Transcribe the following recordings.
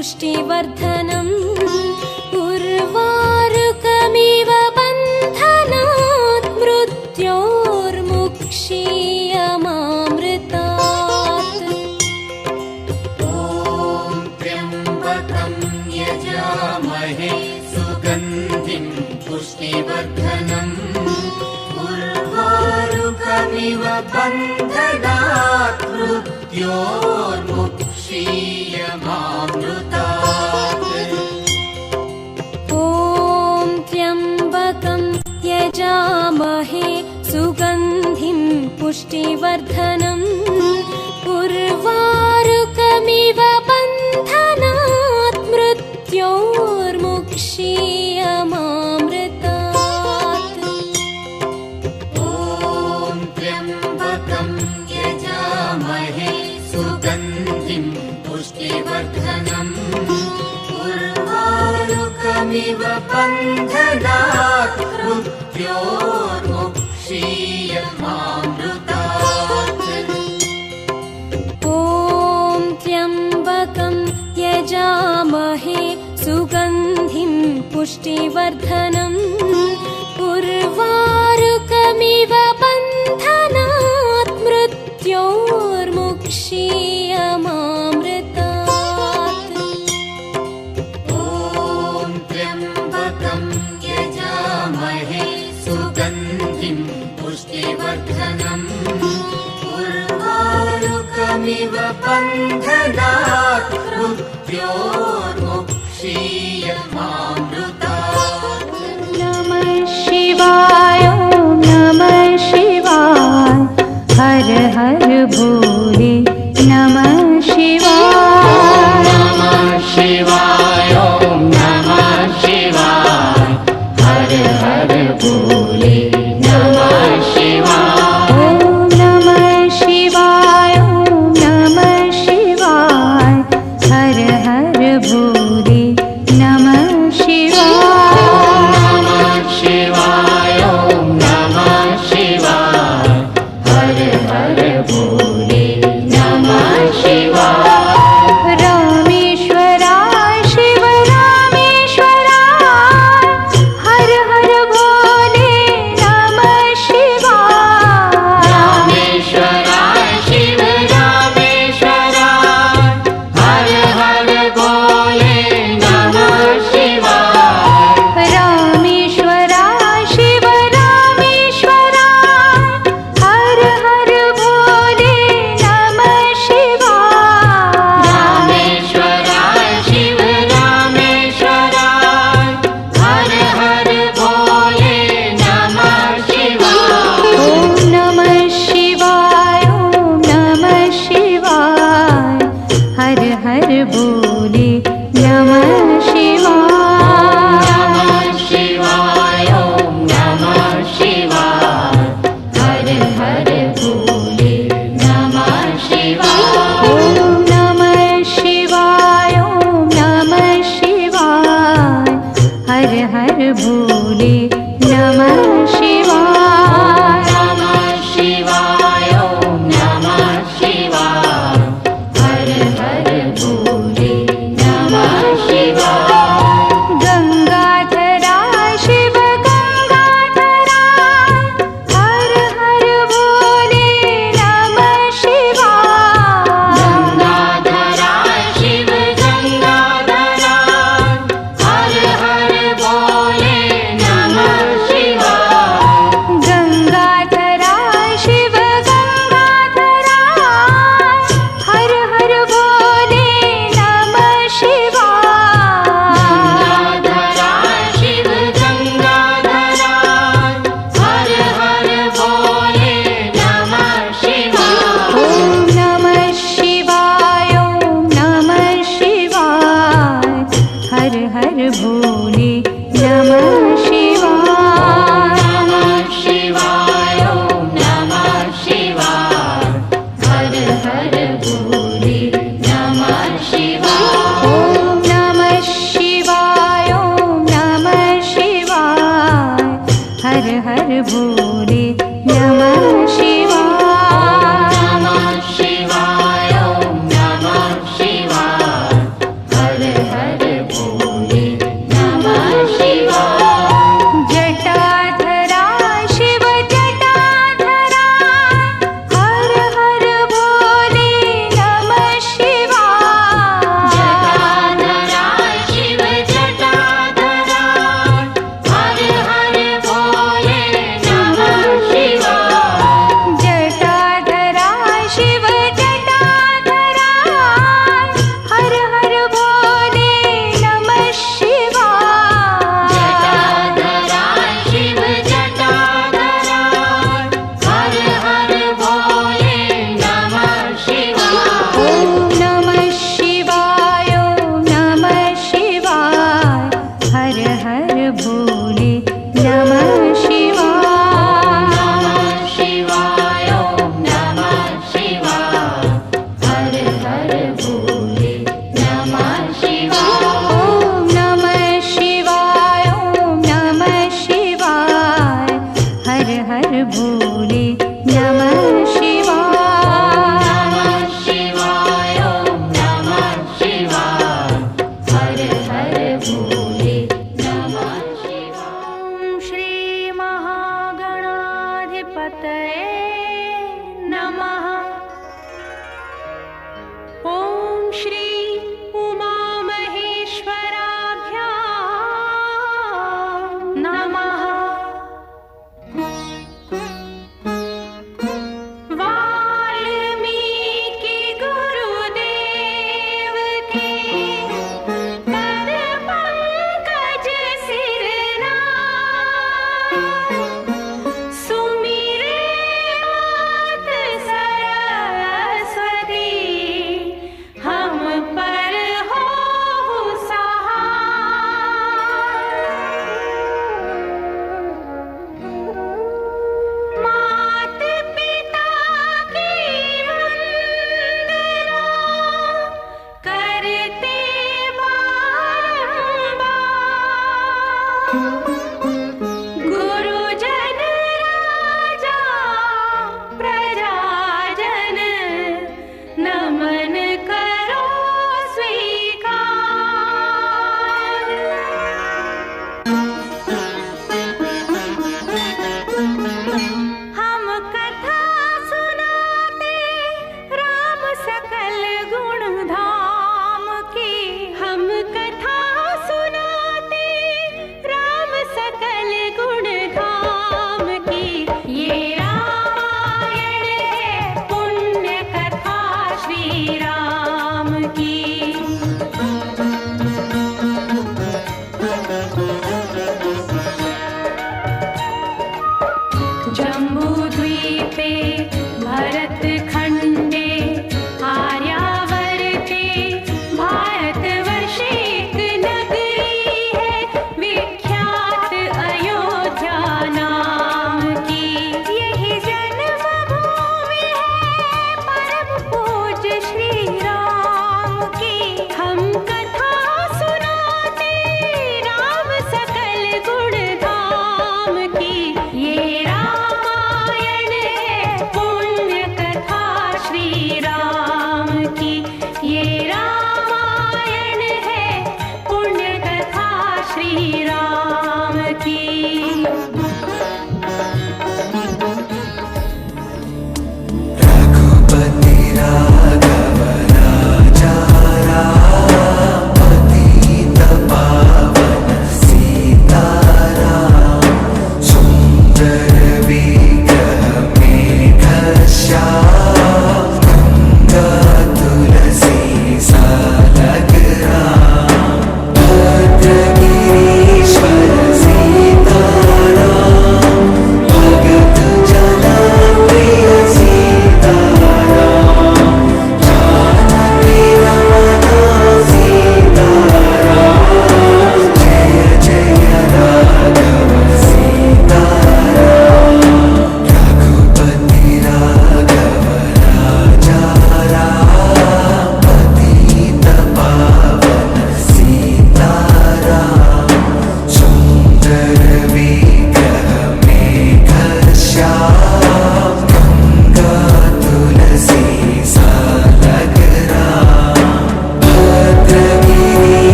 पुष्टिवर्धनम् उर्वारुकमिव बन्धनात् मृत्योर्मुक्षीयमामृतात्। ॐ त्र्यम्बकं यजामहे सुगन्धिं पुष्टिवर्धनम् उर्वारुकमिव बन्धनात् मृत्योर्मुक्षीयमामृतात्। ॐ त्र्यम्बकं यजामहे सुगन्धिं पुष्टिवर्धनम् उर्वारुकमिव बन्धनात् मृत्योर्मुक्षीयमामृतात्। ॐ त्र्यम्बकं यजामहे सुगन्धिं पुष्टिवर्धनम् उर्वारुकमिव बन्धनात् मृत्योर्मुक्षीयमामृतात्। ॐ त्र्यम्बकं यजामहे सुगन्धिं पुष्टिवर्धनम् उर्वारुकमिव बन्धनात् मृत्योर्मुक्षीयमामृतात्। ॐ त्र्यम्बकं यजामहे सुगन्धिं पुष्टिवर्धनम् उर्वारुकमिव बन्धनात् मृत्योर्मुक्षीयमामृतात्। नमः शिवाय नमः शिवाय हर हर भोले नमः शिवाय। नमः शिवाय नमः शिवाय हर हर भोले नमः शिवाय। ॐ नमः शिवाय नमः शिवाय हर हर भोले नमः शिवाय। नमः शिवाय नमः शिवाय हर हर भोले नमः शिवाय। रामेश्वराय शिव रामेश्वराय हर हर भोले नमः शिवाय। रामेश्वराय शिव रामेश्वराय हर हर भोले नमः शिवाय। रामेश्वराय शिव रामेश्वराय हर हर भोले नमः शिवाय। रामेश्वराय शिव रामेश्वराय हर हर भोले नमः शिवाय। ॐ नमः शिवाय नमः शिवाय हर हर भोले नमः शिवाय। नमः शिवाय नमः शिवाय हर हर भोले नमः शिवाय। ॐ नमः शिवाय नमः शिवाय हर हर भोले नमः शिवाय। नमः शिवाय नमः शिवाय हर हर भोले नमः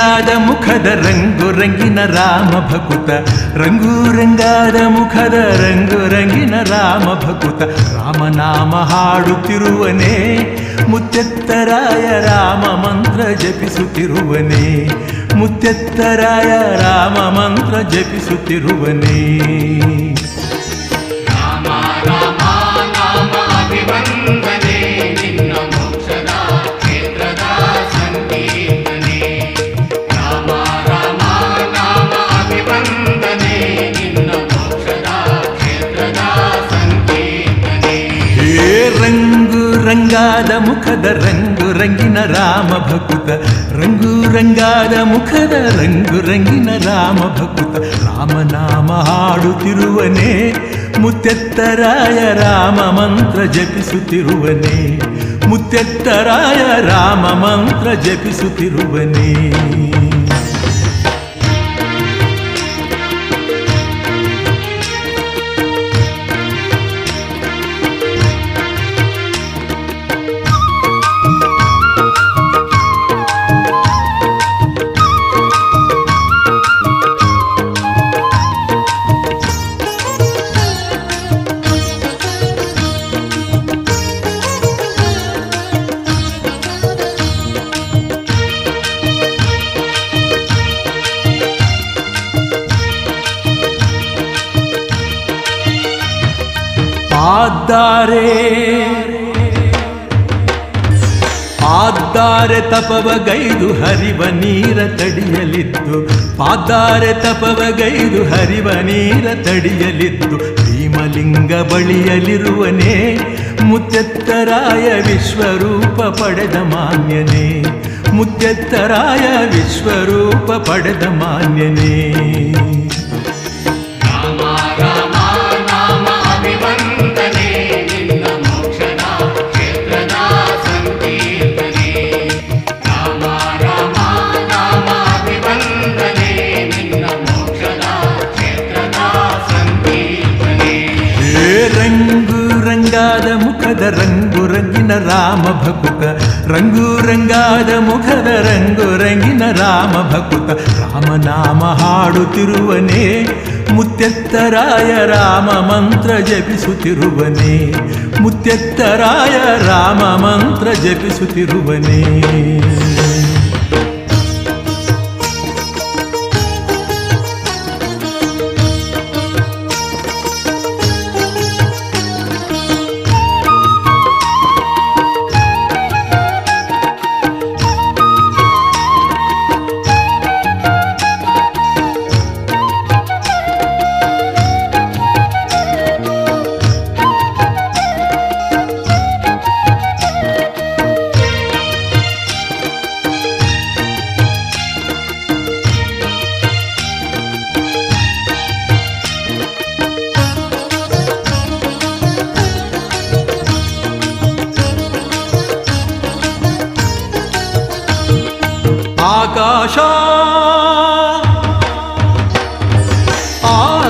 ರಂಗಾದ ಮುಖದ ರಂಗು ರಂಗಿನ ರಾಮ ಭಕುತ ರಂಗು ರಂಗಾದ ಮುಖದ ರಂಗು ರಂಗಿನ ರಾಮ ಭಕುತ ರಾಮನಾಮ ಹಾಡುತ್ತಿರುವನೇ ಮುತ್ತೆತ್ತರಾಯ ರಾಮ ಮಂತ್ರ ಜಪಿಸುತ್ತಿರುವನೇ ಮುತ್ತೆತ್ತರಾಯ ರಾಮ ಮಂತ್ರ ಜಪಿಸುತ್ತಿರುವನೇ ರಾಮ ರಾಮ ನಾಮ ಅಭಿವಂದನೆ ನಿನ್ನ ಮೋಕ್ಷದ ಕ್ಷೇತ್ರದ ಸಂಕೀರ್ತನೆ ರಾಮ ರಾಮ ನಾಮ ಅಭಿವಂದನೆ ನಿನ್ನ ಮೋಕ್ಷದ ಕ್ಷೇತ್ರದ ಸಂಕೀರ್ತನೆ ಹೇ ರಂಗು ರಂಗಾದ ಮುಖದ ರಂಗು ರಂಗಿನ ರಾಮ ಭಕುತ ರಂಗು ರಂಗಾದ ಮುಖದ ರಂಗು ರಂಗಿನ ರಾಮ ಭಕುತ ರಾಮನಾಮ ಹಾಡುತ್ತಿರುವನೇ ಮುತ್ತೆತ್ತರಾಯ ರಾಮ ಮಂತ್ರ ಜಪಿಸುತ್ತಿರುವನೇ ಮುತ್ತೆತ್ತರಾಯ ರಾಮ ಮಂತ್ರ ಜಪಿಸುತ್ತಿರುವನೇ ಪಾದ್ದಾರೆ ತಪವಗೈದು ಹರಿವ ನೀರ ತಡಿಯಲಿದ್ದು ಪಾದ್ದಾರೆ ತಪವಗೈದು ಹರಿವ ನೀರ ತಡಿಯಲಿದ್ದು ಭೀಮಲಿಂಗ ಬಳಿಯಲಿರುವನೇ ಮುತ್ತೆತ್ತರಾಯ ವಿಶ್ವರೂಪ ಪಡೆದ ಮಾನ್ಯನೇ ಮುತ್ತೆತ್ತರಾಯ ವಿಶ್ವರೂಪ ಪಡೆದ ಮಾನ್ಯನೇ ರಾಮ ರಾಮ ನಾಮ ಅಭಿವಂದನೆ ನಿನ್ನ ಮೋಕ್ಷದ ಕ್ಷೇತ್ರದ ಸಂಕೀರ್ತನೆ ರಾಮ ರಾಮ ನಾಮ ಅಭಿವಂದನೆ ನಿನ್ನ ಮೋಕ್ಷದ ಕ್ಷೇತ್ರದ ಸಂಕೀರ್ತನೆ ಹೇ ರಂಗು ರಂಗಾದ ಮುಖದ ರಂಗು ರಂಗಿನ ರಾಮ ಭಕುತ ರಂಗು ರಂಗಾದ ಮುಖದ ರಂಗು ರಂಗಿನ ರಾಮ ಭಕುತ ರಾಮನಾಮ ಹಾಡುತ್ತಿರುವನೇ ಮುತ್ತೆತ್ತರಾಯ ರಾಮ ಮಂತ್ರ ಜಪಿಸುತ್ತಿರುವನೇ ಮುತ್ತೆತ್ತರಾಯ ರಾಮ ಮಂತ್ರ ಜಪಿಸುತ್ತಿರುವನೇ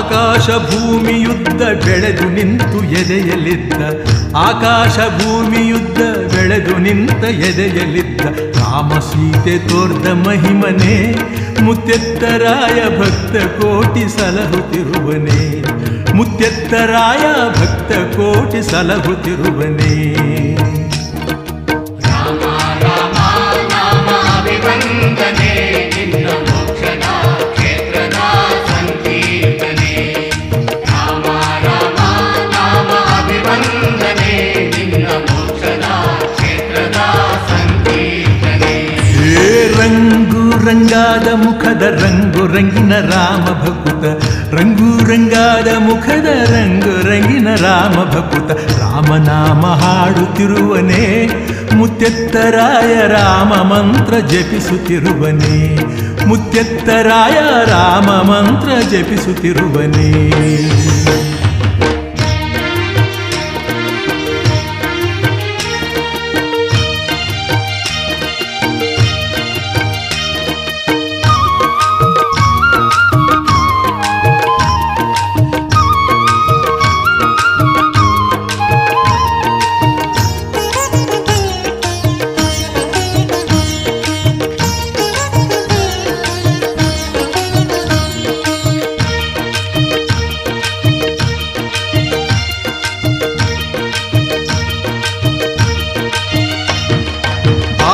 ಆಕಾಶ ಭೂಮಿಯುದ್ದ ಬೆಳೆದು ನಿಂತು ಎದೆಯಲಿದ್ದ ಆಕಾಶ ಭೂಮಿಯುದ್ದ ಬೆಳೆದು ನಿಂತ ಎದೆಯಲಿದ್ದ ರಾಮ ಸೀತೆ ತೋರ್ದ ಮಹಿಮನೆ ಮುತ್ತೆತ್ತರಾಯ ಭಕ್ತ ಕೋಟಿ ಸಲಹುತ್ತಿರುವನೇ ಮುತ್ತೆತ್ತರಾಯ ಭಕ್ತ ಕೋಟಿ ಸಲಹುತ್ತಿರುವನೇ ರಾಮ ರಾಮ ನಾಮ ಅಭಿವಂದನೆ ನಿನ್ನ ಮೋಕ್ಷದ ಕ್ಷೇತ್ರದ ಸಂಕೀರ್ತನೆ ರಾಮ ರಾಮ ನಾಮ ಅಭಿವಂದನೆ ನಿನ್ನ ಮೋಕ್ಷದ ಕ್ಷೇತ್ರದ ಸಂಕೀರ್ತನೆ ಹೇ ರಂಗು ರಂಗಾದ ಮುಖದ ರಂಗು ರಂಗಿನ ರಾಮ ಭಕುತ ರಂಗು ರಂಗಾದ ಮುಖದ ರಂಗು ರಂಗಿನ ರಾಮ ಭಕುತ ರಾಮನಾಮ ಹಾಡುತ್ತಿರುವನೇ ಮುತ್ತೆತ್ತರಾಯ ರಾಮ ಮಂತ್ರ ಜಪಿಸುತ್ತಿರುವನೇ ಮುತ್ತೆತ್ತರಾಯ ರಾಮ ಮಂತ್ರ ಜಪಿಸುತ್ತಿರುವನೇ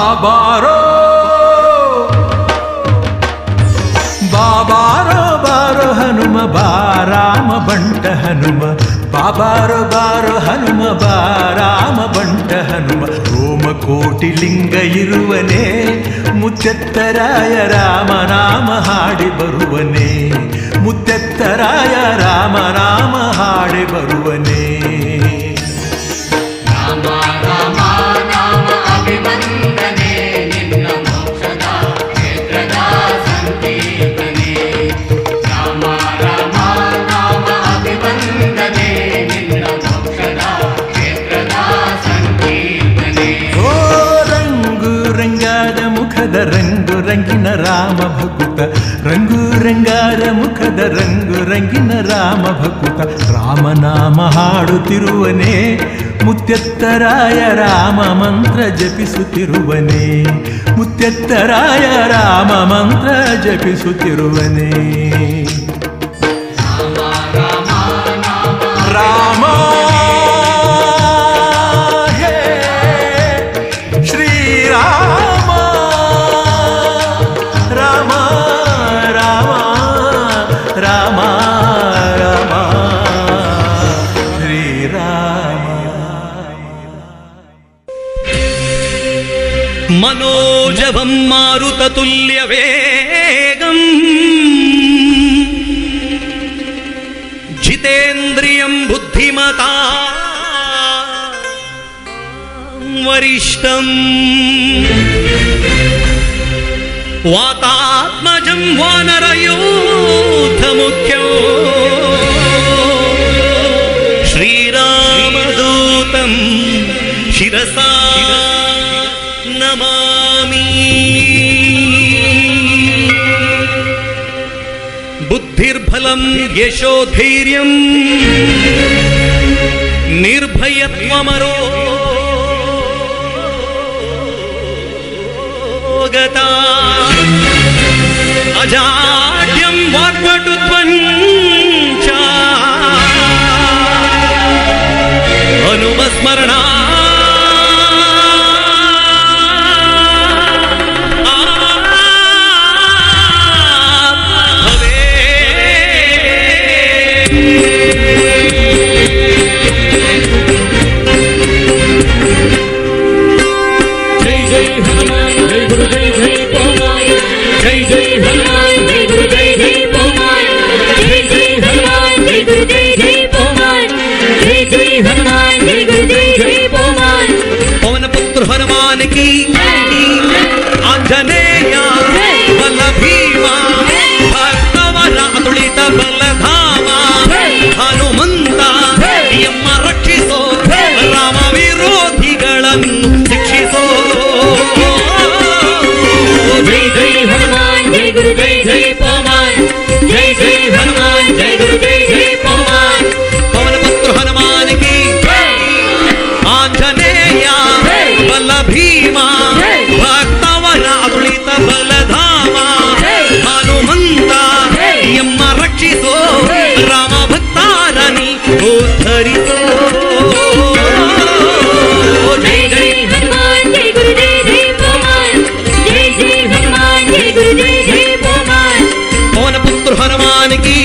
ಬಾಬಾರೋ ಬಾಬಾರೋ ಬಾರೋ ಹನುಮ ಬಾರಾಮ ಬಂಟ ಹನುಮ ಬಾಬಾರೋ ಬಾರೋ ಹನುಮ ಬಾರಾಮ ಬಂಟ ಹನುಮ ರೋಮಕೋಟಿ ಲಿಂಗ ಇರುವನೇ ಮುತ್ತೆತ್ತರಾಯ ರಾಮನಾಮ ಹಾಡಿ ಬರುವನೇ ಮುತ್ತೆತ್ತರಾಯ ರಾಮನಾಮ ಹಾಡಿ ಬರುವನೇ ರಾಮ ರಾಮ ನಾಮ ಅಭಿವಂದನೆ ನಿನ್ನ ಮೋಕ್ಷದ ಕ್ಷೇತ್ರದ ಸಂಕೀರ್ತನೆ ರಾಮ ರಾಮ ನಾಮ ಅಭಿವಂದನೆ ನಿನ್ನ ಮೋಕ್ಷದ ಕ್ಷೇತ್ರದ ಸಂಕೀರ್ತನೆ ಓ ರಂಗು ರಂಗಾದ ಮುಖದ ರಂಗು ರಂಗಿನ ರಾಮ ಭಕುತ ರಂಗು ರಂಗಾದ ಮುಖದ ರಂಗು ರಂಗಿನ ರಾಮ ಭಕುತ ರಾಮನಾಮ ಹಾಡುತ್ತಿರುವನೇ ಮುತ್ತೆತ್ತರಾಯ ರಾಮ ಮಂತ್ರ ಜಪಿಸುತ್ತಿರುವನೇ ಮುತ್ತೆತ್ತರಾಯ ರಾಮ ಮಂತ್ರ ಜಪಿಸುತ್ತಿರುವನೇ ರಾಮ ಹೇ ಶ್ರೀರಾಮ ರಾಮ ರಾಮ ರಾಮ ರಾಮ ಶ್ರೀರಾಮ मनोजवं मारुततुल्यवेगम् जितेन्द्रियं बुद्धिमता वरिष्ठम् वातात्मजं वानरयूथमुख्यो श्रीरामदूतं शिरसा नमामि बुद्धिर्बलं यशोधैर्यं निर्भयत्वमरोगता अजाड्यं वाग्वटुत्वं च हनुमस्मरणा हनुमान की आंजनेय बल भीमा भक्तवರ ಅತುಳಿತ ಬಲಧಾಮ ಹನುಮಂತ ಎಮ್ಮ ರಕ್ಷಿಸೋ ರಾಮ ವಿರೋಧಿಗಳನ್ನು ಶಿಕ್ಷಿಸೋ ಜೈ ಜೈ ಹನುಮಾನ್ ಜೈ ಗುರು ಜೈ ಜೈ ಪವಮಾನ್ ಜೈ ಜೈ ಹನುಮಾನ್ ಜೈ ಗುರು ಜೈ ಜೈ ಪವಮಾನ್ ಪವನ ಪುತ್ರ ಹನುಮಾನ್ ಕಿ ಆಂಜನೇಯ ಬಲ ಭೀಮ ಭಕ್ತವರ ಅತುಳಿತ ಬಲಧಾಮ ಹನುಮಂತ ಎಮ್ಮ ರಕ್ಷಿಸೋ ರಾಮ ಭಕ್ತಾರನಿ ಉದ್ಧರಿಸೋ ಜೈ ಜೈ ಹನುಮಾನ್ ಜೈ ಗುರು ಜೈ ಜೈ ಪವಮಾನ್ ಜೈ ಜೈ ಹನುಮಾನ್ ಜೈ ಗುರು ಜೈ ಜೈ ಪವಮಾನ್ ಪವನ ಪುತ್ರ ಹನುಮಾನ್ ಕಿ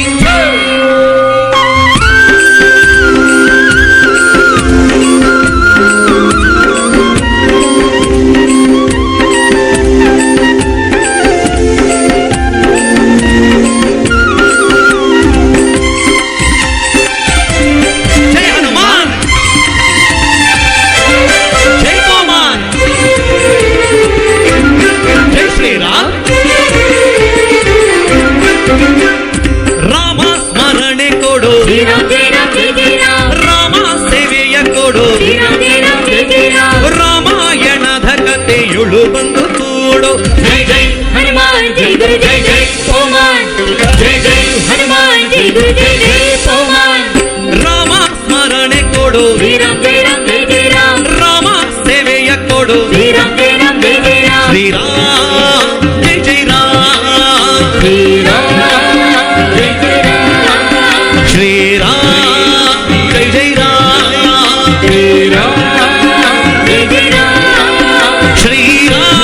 ರಾಮ ಸೇವೆಯ ಕೊಡು ರಾಮಾಯಣದ ಕಥೆಯುಳು ಬಂದು ಕೂಡು ಜೈ ಜೈ ಹನುಮಾನ್ ಜೈ ಗುರು ಜೈ ಜೈ ಪವಮಾನ್ ಜೈ ಜೈ ಹನುಮಾನ್ ಜೈ ಗುರು ಜೈ ಜೈ ಪವಮಾನ್ ರಾಮ ಸ್ಮರಣೆ ಕೊಡು ರಾಮ ಸೇವೆಯ ಕೊಡು ಶ್ರೀರಾಮ್ ಜೈ ಜೈ ರಾಮ ಶ್ರೀರಾಮ್ ಜೈ ಜೈ ರಾಮ ಶ್ರೀರಾಮ್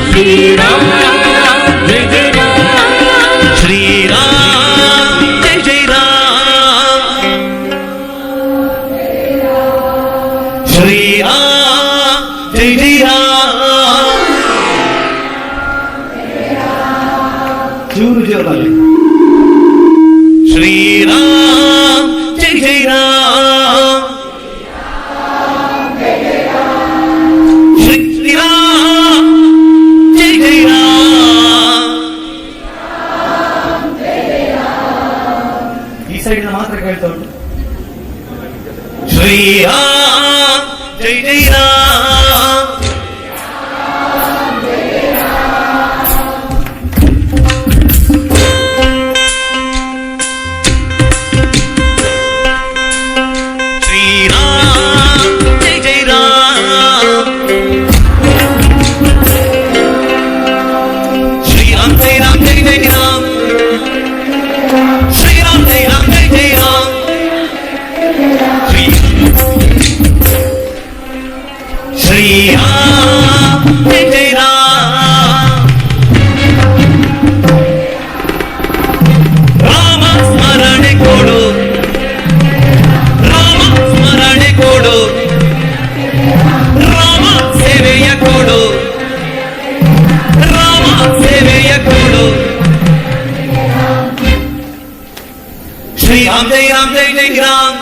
ಶ್ರೀರಾಮ ಜಯ ಜಯ ರಾಮ ಶ್ರೀರಾಮ ಜಯ ಜಯ ರಾಮ ಶ್ರೀರಾಮ ಜಯ ಜಯ ರಾಮ ಚೂರು ಜೋರಾಗಿ ಶ್ರೀರಾಮ ಜಯ ಜಯ ರಾಮ ಶ್ರೀರಾಮ ಜಯ ಜಯ ರಾಮ ಈ ಸೈಡ್ ಮಾತ್ರ ಕೇಳ್ತಾ ಉಂಟು. ಶ್ರೀರಾಮ ಜಯ ಜಯ ರಾಮ ರಾಮ ಸ್ಮರಣೆ ಕೊಡು ರಾಮ ಸ್ಮರಣೆ ಕೊಡು ರಾಮ ಸೇವೆಯ ಕೊಡು ರಾಮ ಸೇವೆಯ ಕೊಡು ಶ್ರೀರಾಮ ಜೈ ರಾಮ ಜೈ ಜೈ ರಾಮ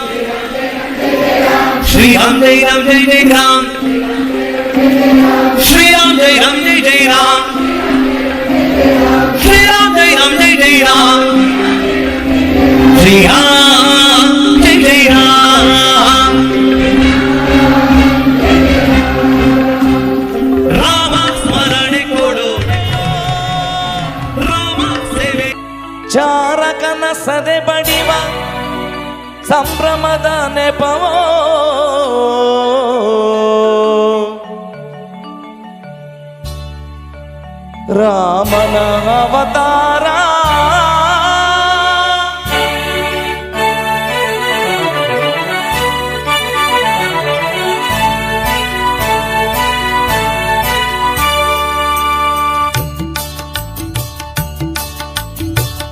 ಶ್ರೀರಾಮ ಜೈ ರಾಮ ಜೈ ಜೈ ರಾಮ ಶ್ರೀರಾಮ ಜೈ ರಾಮ ಜೈ ಜೈ ರಾಮ ಶ್ರೀರಾಮ ಜೈ ರಾಮ ಜೈ ಜೈ ರಾಮ ಶ್ರೀರಾಮ ಜೈ ಜೈ ರಾಮ ರಾಮ ಸ್ಮರಣೆ ಕೊಡು ರಾಮ ಸೇವೆ ಚಾರಕನ ಸದೆ ಬಡಿವ ಸಂಭ್ರಮದ ನೆಪವೋ ರಾಮನ ಅವತಾರ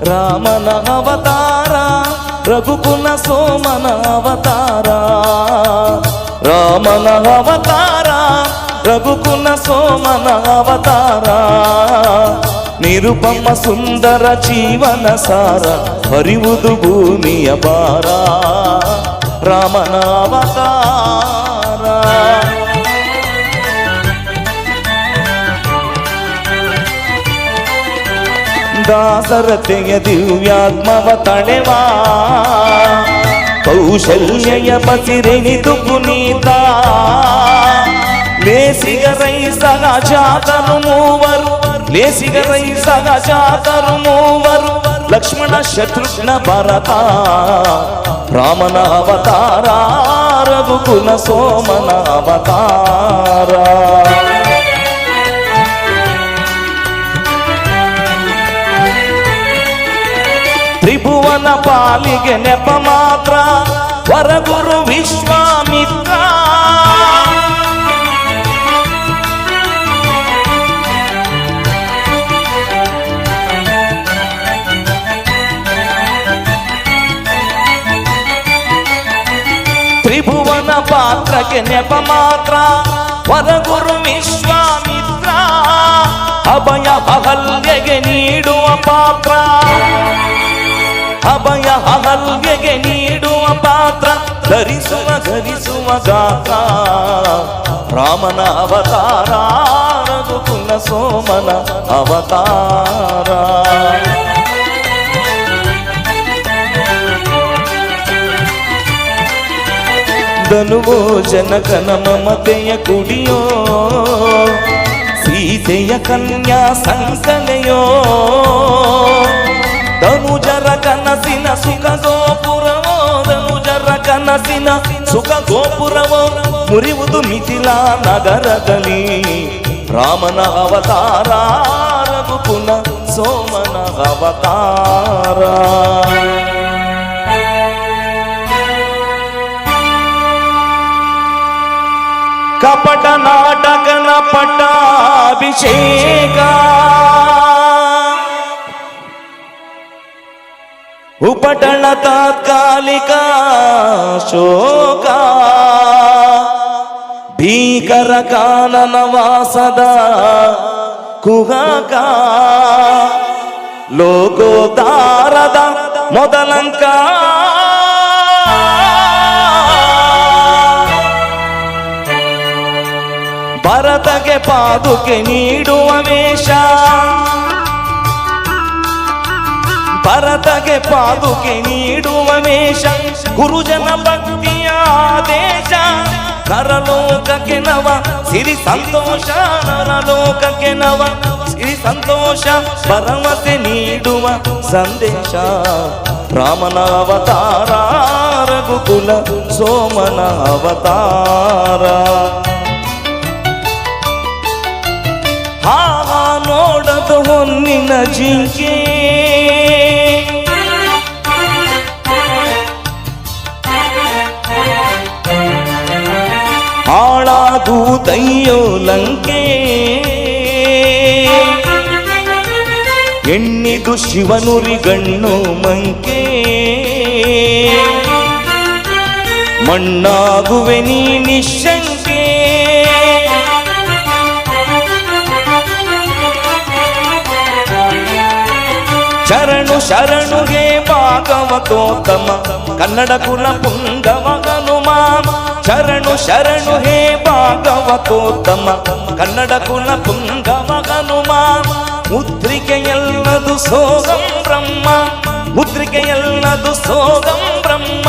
ರಾಮನ ಅವತಾರ ರಘುಕುಲ ಸೋಮನ ಅವತಾರ ರಾಮನ ಅವತಾರ ರಘುಕುಲ ಸೋಮನ ಅವತಾರ ನಿರುಪಮ ಸುಂದರ ಜೀವನ ಸಾರ ಹರಿವುದು ಭೂಮಿಯ ಭಾರ ರಾಮನ ಅವತಾರ ದಾಸರತೆಯ ದಿವ್ಯಾತ್ಮವ ತಳೆವಾ ಕೌಶಲ್ಯಯ ಬಸಿರೆಣಿದು ಪುನೀತ ಲೇಸಿಗರೈ ಸಹಜಾತರು ಮೂವರು ಲೇಸಿಗರೈ ಸಹಜಾತರು ಮೂವರು ಲಕ್ಷ್ಮಣ ಶತ್ರುಘ್ನ ಭರತ ರಾಮನ ಅವತಾರ ರಘುಕುಲ ಸೋಮನ ಅವತಾರ ತ್ರಿಭುವನ ಪಾಲಿಗೆ ನೆಪ ಮಾತ್ರ ವರಗುರು ವಿಶ್ವಾಮಿತ್ರ ತ್ರಿಭುವನ ಪಾತ್ರಕ್ಕೆ ನೆಪ ಮಾತ್ರ ವರಗುರು ವಿಶ್ವಾಮಿತ್ರ ಅಭಯ ಅಹಲ್ಯೆಗೆ ನೀಡುವ ಪಾತ್ರ ಅಭಯ ಅಹಲ್ಯೆಗೆ ನೀಡುವ ಪಾತ್ರ ಧರಿಸುವ ಗಾತ್ರ ರಾಮನ ಅವತಾರ ರಘುಕುಲ ಸೋಮನ ಅವತಾರ ಧನುವೋ ಜನಕನ ಮಮತೆಯ ಕುಡಿಯೋ ಸೀತೆಯ ಕನ್ಯಾ ಸಂಕಲೆಯೋ ಧನುಜರ ಕನಸಿನ ಸುಖ ಗೋಪುರವೋ ಧನುಜರ ಕನಸಿನ ಸುಖ ಗೋಪುರವೋ ಮುರಿಯುವುದು ಮಿಥಿಲಾ ನಗರದಲ್ಲಿ ರಾಮನ ಅವತಾರ ರಘುಕುಲ ಸೋಮನ ಅವತಾರ ಕಪಟ ನಾಟಕನ ಪಟ್ಟಾಭಿಷೇಕ ಉಪಟಳ ತಾತ್ಕಾಲಿಕ ಶೋಕ ಭೀಕರ ಕಾನನ ವಾಸದ ಕುಹಕ ಲೋಕೋದ್ಧಾರದ ಮೊದಲಂಕ ಭರತಗೆ ಪಾದುಕೆ ನೀಡುವ ವೇಷ ಭರತಗೆ ಪಾದುಕೆ ನೀಡುವ ವೇಷ ಗುರುಜನ ಭಕ್ತಿಯ ಆದೇಶ ನರಲೋಕಕ್ಕೆ ನವ ಸಿರಿ ಸಂತೋಷ ನರಲೋಕಕ್ಕೆ ನವ ಸಿರಿ ಸಂತೋಷ ಭರವಸೆ ನೀಡುವ ಸಂದೇಶ ರಾಮನ ಅವತಾರ ರಘುಕುಲ ಸೋಮನ ಅವತಾರ ನೋಡದು ಹೊನ್ನಿನ ಜಿಂಕೆ ಹಾಳಾಗುವುದಯ್ಯೋ ಲಂಕೆ ಎಣ್ಣಿದು ಶಿವನುರಿಗಣ್ಣು ಮಂಕೆ ಮಣ್ಣಾಗುವೆ ನೀ ನಿಶಂಕೆ ಶರಣು ಶರಣುಗೆ ಭಾಗವತೋತ್ತಮ ಕನ್ನಡ ಕುಲ ಪುಂಗವ ಹನುಮ ಶರಣು ಶರಣು ಹೇ ಭಾಗವತೋತ್ತಮ ಕನ್ನಡ ಕುಲ ಪುಂಗವ ಹನುಮ ಮುದ್ರಿಕೆಯಲ್ಲದು ಸೋಗಂ ಬ್ರಹ್ಮ ಮುದ್ರಿಕೆಯಲ್ಲದು ಸೋಗಂ ಬ್ರಹ್ಮ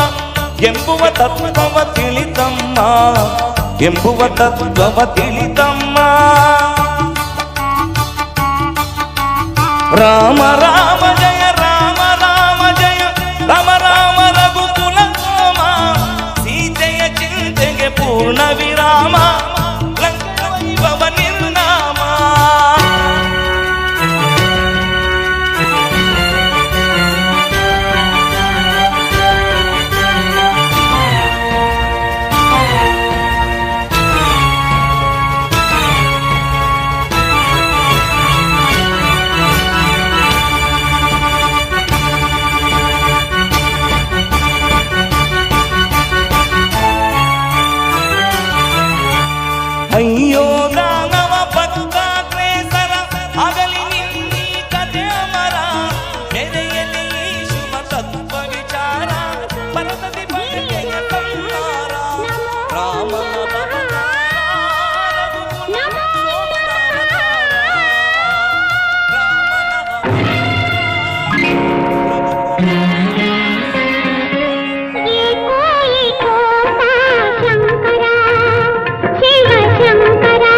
ಎಂಬುವ ತತ್ವವ ತಿಳಿತಮ್ಮ ಎಂಬುವ ತತ್ವವ ತಿಳಿತಮ್ಮ ರಾಮ ರಾಮ ಜಯ ರಾಮ ರಾಮ ಜಯ ರಾಮ ರಾಮ ರಘುಕುಲ ಸೋಮ ಸೀತೆಯ ಚಿಂತೆಗೆ ಪೂರ್ಣ ವಿರಾಮ ಲಂಕವೈಭವ ನಿರ್ನಾಮ ಅಯ್ಯೋ ದಾನವ ಭಕ್ತಾಗ್ರೇಸರ ಆಗಲಿ ನಿನ್ನೀ ಕಥೆ ಅಮರ ಎದೆಯಲ್ಲಿ ಈ ಶುಭ ತತ್ವ ವಿಚಾರ ಪರದದಿ ಬಗೆಯ ಸಂಹಾರ ರಾಮನ ಶಂಕರ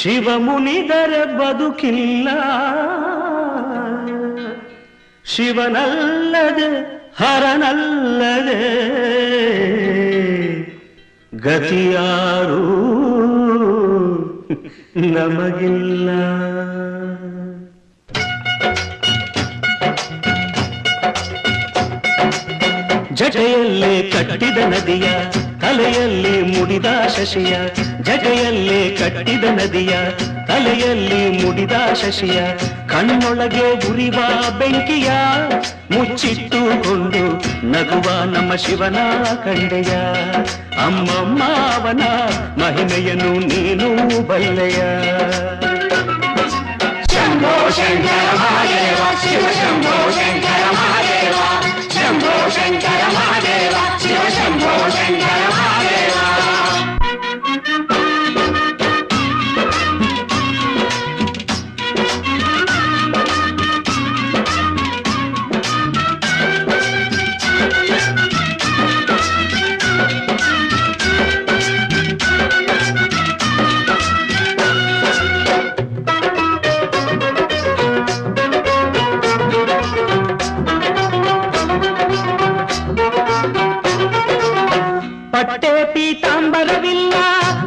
ಶಿವ ಮುನಿದರೆ ಬದುಕಿಲ್ಲ, ಶಿವನಲ್ಲದೆ ಹರನಲ್ಲದೆ ಗತಿಯಾರು ನಮಗಿಲ್ಲ. ಜಟೆಯಲ್ಲೇ ಕಟ್ಟಿದ ನದಿಯ, ತಲೆಯಲ್ಲಿ ಮುಡಿದ ಶಶಿಯ, ಜಟೆಯಲ್ಲೇ ಕಟ್ಟಿದ ನದಿಯ, ತಲೆಯಲ್ಲಿ ಮುಡಿದ ಶಶಿಯ, ಕಣ್ಣೊಳಗೆ ಉರಿವ ಬೆಂಕಿಯ ಮುಚ್ಚಿಟ್ಟುಕೊಂಡು ನಗುವ ನಮ್ಮ ಶಿವನ ಕಂಡೆಯ. ಅಮ್ಮಮ್ಮ ಅವನ ಮಹಿಮೆಯನ್ನು ನೀನು ಬಲ್ಲೆಯ. ಶಂಭೋ ಶಂಕರ ಮಹಾದೇವ ಶಿವ ಶಂಭೋ ಶಂಕರ ಮಹಾದೇವ, ಶಂಭೋ ಶಂಕರ ಮಹಾದೇವ ಶಿವ ಶಂಭೋ ಶಂಕರ ಮಹಾದೇವ. ಪಟ್ಟೆ ಪೀತಾಂಬರವಿಲ್ಲ,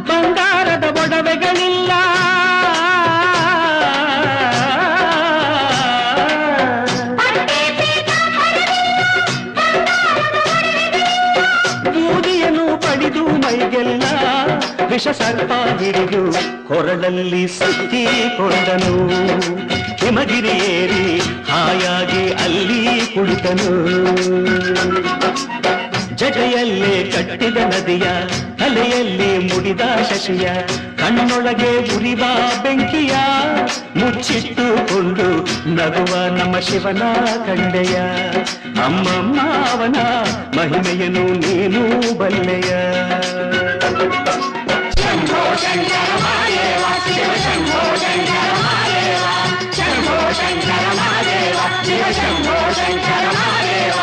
ಬಂಗಾರದ ಒಡವೆಗಳಿಲ್ಲ, ಬೂದಿಯನ್ನು ಪಡೆದು ಮೈಗೆಲ್ಲ ವಿಷ ಸರ್ಪ ಹಿಡಿದು ಕೊರಳಲ್ಲಿ ಸುತ್ತಿಕೊಂಡನು. ಹಿಮಗಿರಿ ಏರಿ ಹಾಯಾಗಿ ಅಲ್ಲಿ ಕುಳಿತನು. ಜಟೆಯಲ್ಲೇ ಕಟ್ಟಿದ ನದಿಯ, ತಲೆಯಲ್ಲಿ ಮುಡಿದ ಶಶಿಯ, ಕಣ್ಣೊಳಗೆ ಉರಿವ ಬೆಂಕಿಯ ಮುಚ್ಚಿಟ್ಟುಕೊಂಡು ನಗುವ ನಮ್ಮ ಶಿವನ ಕಂಡೆಯ. ಅಮ್ಮಮ್ಮ ಅವನ ಮಹಿಮೆಯನ್ನು ನೀನು ಬಲ್ಲೆಯ. ಶಂಭೋ ಶಂಕರ ಮಹಾದೇವ ಶಿವ ಶಂಭೋ ಶಂಕರ ಮಹಾದೇವ, ಶಂಭೋ ಶಂಕರ ಮಹಾದೇವ ಶಿವ ಶಂಭೋ ಶಂಕರ ಮಹಾದೇವ.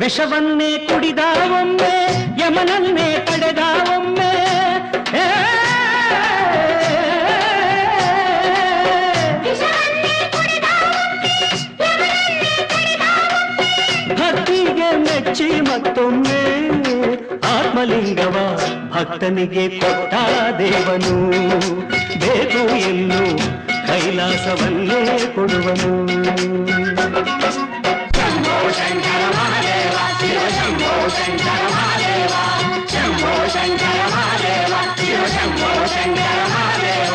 ವಿಷವನ್ನೇ ಕುಡಿದ ಒಮ್ಮೆ, ಯಮನನ್ನೇ ತಡೆದ ಒಮ್ಮೆ, ಭಕ್ತಿಗೆ ಮೆಚ್ಚಿ ಮತ್ತೊಮ್ಮೆ ಆತ್ಮಲಿಂಗವ ಭಕ್ತನಿಗೆ ಕೊಟ್ಟ ದೇವನು. ಬೇಕು ಎನ್ನು ಕೈಲಾಸವನ್ನೇ ಕೊಡುವನು. ಶಂಭೋ ಶಂಕರ ಮಹಾದೇವ ಶಿವ ಶಂಭೋ ಶಂಕರ ಮಹಾದೇವ, ಶಂಭೋ ಶಂಕರ ಮಹಾದೇವ ಶಿವ ಶಂಭೋ ಶಂಕರ ಮಹಾದೇವ.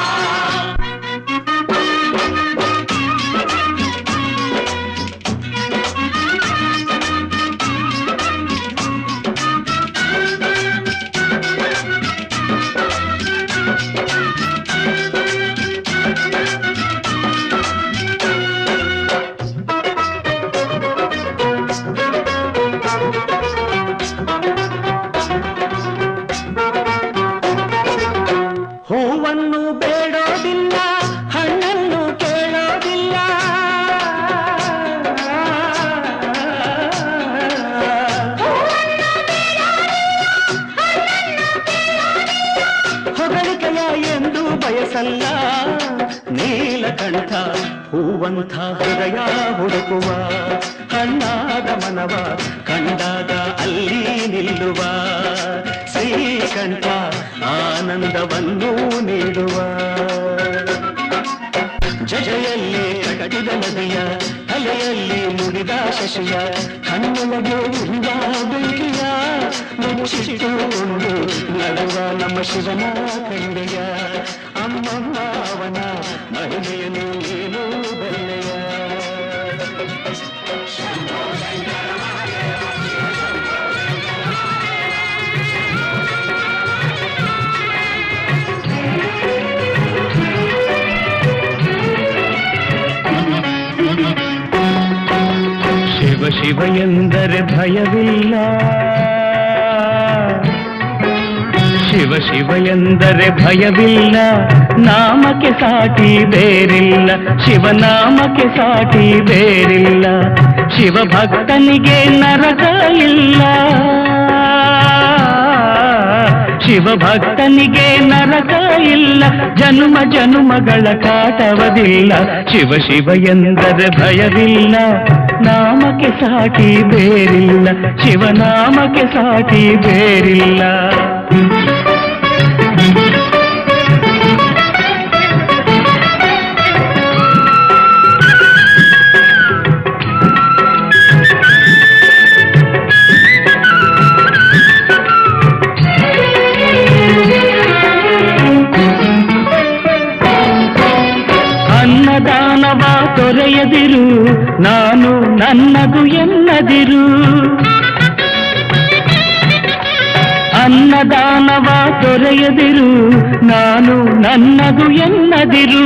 ಹೂವನ್ನು ಬೇಡೋದಿಲ್ಲ, ಹಣ್ಣನ್ನು ಕೇಳೋದಿಲ್ಲ, ಹೊಗಳಿಕೆಯ ಎಂದು ಬಯಸಲ್ಲ. ನೀಲಕಂಠ ಹೂವಂಥ ಹೃದಯ ಹುಡುಕುವ, ಹಣ್ಣಾದ ಮನವ ಕಂಡಾಗ ಅಲ್ಲಿ ನಿಲ್ಲುವ. ಶ್ರೀಕಂಠ ಆನಂದವನ್ನು ನೀಡುವ. ಜಜೆಯಲ್ಲಿ ಕಟ್ಟಿದ ನದಿಯ, ತಲೆಯಲ್ಲಿ ಮುಡಿದ ಶಶಿಯ, ಕಣ್ಣೊಳಗೆ ಉರಿವ ಬೆಂಕಿಯ ಮುಚ್ಚಿಟ್ಟುಕೊಂಡು ನಡುವ ನಮ್ಮ ಶಿವನ ಕಂಡೆಯ. ಅಮ್ಮಮ್ಮ ಅವನ ಮಹಿಮೆಯನ್ನು ನೀನು ಬಲ್ಲೆಯ. ಶಂಭೋ ಶಂಕರ ಮಹಾದೇವ ಶಿವ ಶಿವ ಎಂದರೆ ಭಯವಿಲ್ಲ, ಶಿವ ಶಿವ ಎಂದರೆ ಭಯವಿಲ್ಲ, ನಾಮಕ್ಕೆ ಸಾಟಿ ಬೇರಿಲ್ಲ, ಶಿವನಾಮಕ್ಕೆ ಸಾಟಿ ಬೇರಿಲ್ಲ, ಶಿವ ಭಕ್ತನಿಗೆ ನರಕ ಇಲ್ಲ, ಶಿವ ಭಕ್ತನಿಗೆ ನರಕ ಇಲ್ಲ, ಜನುಮ ಜನುಮಗಳ ಕಾಟವದಿಲ್ಲ, ಶಿವ ಶಿವ ಎಂದರೆ ಭಯವಿಲ್ಲ, ನಾಮಕ್ಕೆ ಸಾಟಿ ಬೇರಿಲ್ಲ, ಶಿವನಾಮಕ್ಕೆ ಸಾಟಿ ಬೇರಿಲ್ಲ. ಅನ್ನದಾನವ ತೊರೆಯದಿರು, ನಾನು ನನ್ನದು ಎನ್ನದಿರು, ಅನ್ನದಾನವ ತೊರೆಯದಿರು, ನಾನು ನನ್ನದು ಎನ್ನದಿರು,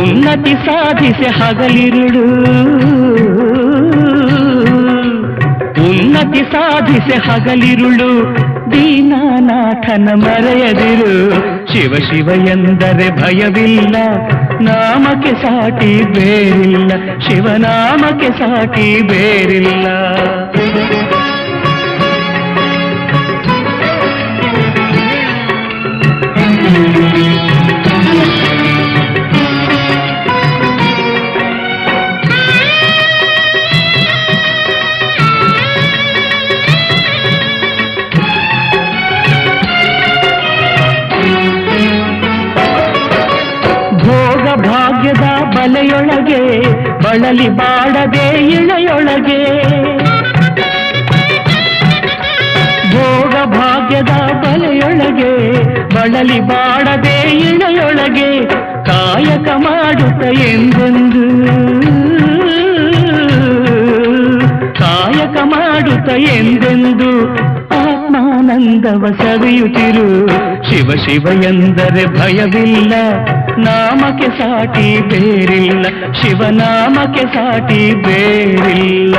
ಉನ್ನತಿ ಸಾಧಿಸಿ ಹಗಲಿರುಳು, ಉನ್ನತಿ ಸಾಧಿಸಿ ಹಗಲಿರುಳು, ದೀನನಾಥನ ಮರೆಯದಿರು, ಶಿವ ಶಿವ ಎಂದರೆ ಭಯವಿಲ್ಲ, ನಾಮಕ್ಕೆ ಸಾಟಿ ಬೇರಿಲ್ಲ, ಶಿವನಾಮಕ್ಕೆ ಸಾಟಿ ಬೇರಿಲ್ಲ. ಭಾಗ್ಯದ ಬಲೆಯೊಳಗೆ ಬಳಲಿ ಬಾಡದೆ ಇಳೆಯೊಳಗೆ, ಭೋಗ ಭಾಗ್ಯದ ಬಲೆಯೊಳಗೆ ಬಳಲಿ ಬಾಡದೆ ಇಳೆಯೊಳಗೆ, ಕಾಯಕ ಮಾಡುತ್ತ ಎಂದೆಂದು, ಕಾಯಕ ಮಾಡುತ್ತ ಎಂದೆಂದು ಆತ್ಮಾನಂದವ ಸವಿಯುತ್ತಿರು, ಶಿವ ಶಿವ ಎಂದರೆ ಭಯವಿಲ್ಲ, ನಾಮಕ್ಕೆ ಸಾಟಿ ಬೇರಿಲ್ಲ, ಶಿವನಾಮಕ್ಕೆ ಸಾಟಿ ಬೇರಿಲ್ಲ.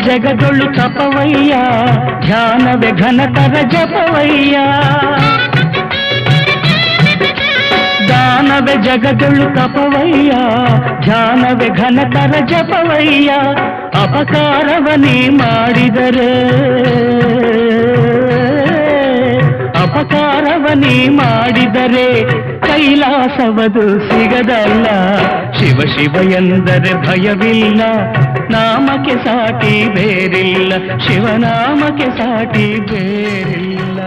ಜಗದೊಳು ತಪವಯ್ಯ, ಧ್ಯಾನವೇ ಘನತರ ಜಪವಯ್ಯ, ದಾನವೇ ಜಗದೊಳು ತಪವಯ್ಯ, ಧ್ಯಾನವೇ ಘನತರ ಜಪವಯ್ಯ, ಅಪಕಾರವನೇ ಮಾಡಿದರೆ, ಅಪಕಾರವನೇ ಮಾಡಿದರೆ ಕೈಲಾಸವದು ಸಿಗದಲ್ಲ, ಶಿವ ಶಿವ ಎಂದರೆ ಭಯವಿಲ್ಲ, ನಾಮಕ್ಕೆ ಸಾಟಿ ಬೇರಿಲ್ಲ, ಶಿವನಾಮಕ್ಕೆ ಸಾಟಿ ಬೇರಿಲ್ಲ.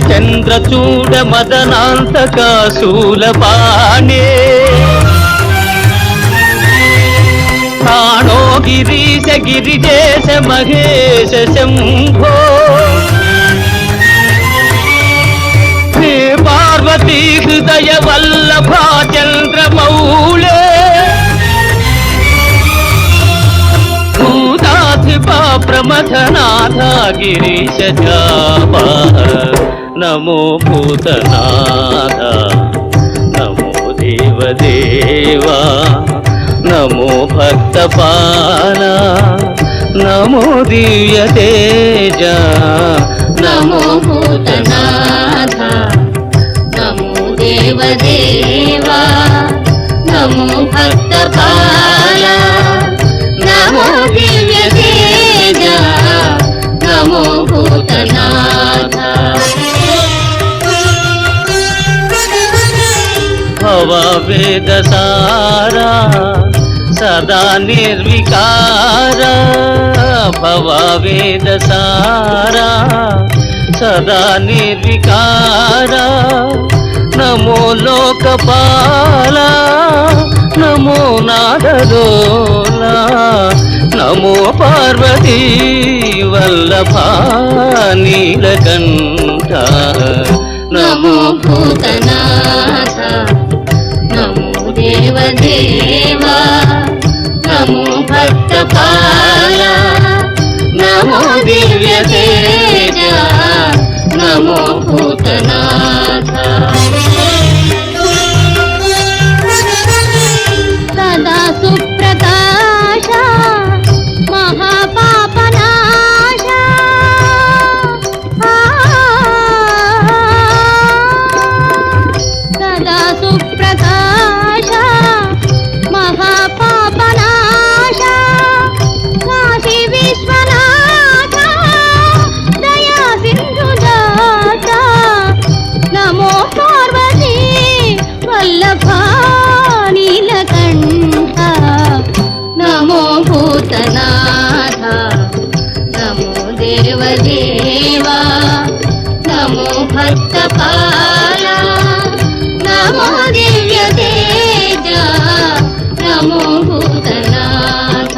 చంద్రచూడ మదనాంతక శూలపాణే, ప్రాణో గిరీశ గిరిజేశ మహేశ శంభో, హే పార్వతీ హృదయ వల్లభా చంద్రమౌళే, భూతాధిపా ప్రమథనాథ గిరీశ జాపా, నమో భూతనాథ, నమో దేవదేవా, నమో భక్తపాల, నమో దివ్య తేజ, నమో భూతనాథ, నమో దేవదేవా, నమో భక్తపాల, నమో దివ్య తేజ, వేద సారా సదా నిర్వికార భవవేద సారా సదా నిర్వికార నమో లోకపాల నమో నాదలోలా నమో పార్వతీ వల్లభా నీలకంఠ నమో భూతనాథ నమో దేవదేవా నమో భక్తపాల నమో దివ్య తేజ నమో భూతనాథ సదా సుప్రకాశ మహాపాపనాశ సదా సుప్రకాశ మహాపాపనాశ కాశీ విశ్వనాథ దయా సింధుదాత నమో పార్వతీ వల్లభా నీలకంఠ నమో భూతనాథ నమో దేవదేవా నమో భక్తపాల నమో దివ్య తేజ నమో భూతనాథ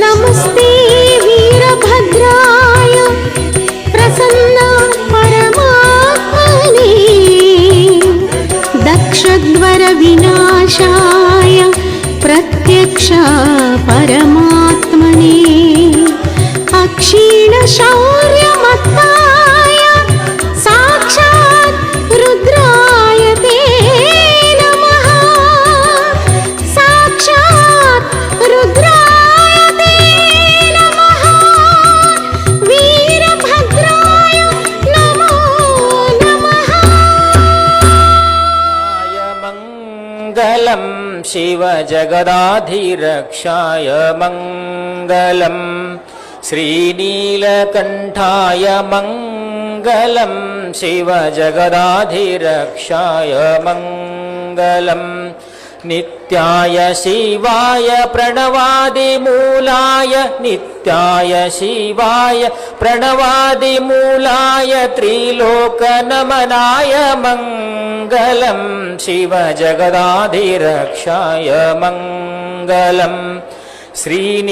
नमस्ते वीरभद्राय प्रसन्न परमात्मने दक्षद्वर विनाशाय प्रत्यक्ष परमात्मने अक्षीण शौर्यमत्ताय साक्षात् रुद्राय ते नमः साक्षात् रुद्राय ते नमः वीरभद्राय नमो नमः मङ्गलं शिव जगदाधिरक्षाय मङ्गलम् श्रीनीलकण्ठाय मङ्गलं शिव जगदाधिरक्षाय मङ्गलम् नित्याय शिवाय प्रणवादिमूलाय नित्याय शिवाय प्रणवादिमूलाय त्रिलोकनमनाय मङ्गलं शिव जगदाधिरक्षाय मङ्गलम् श्रीनीलकण्ठाय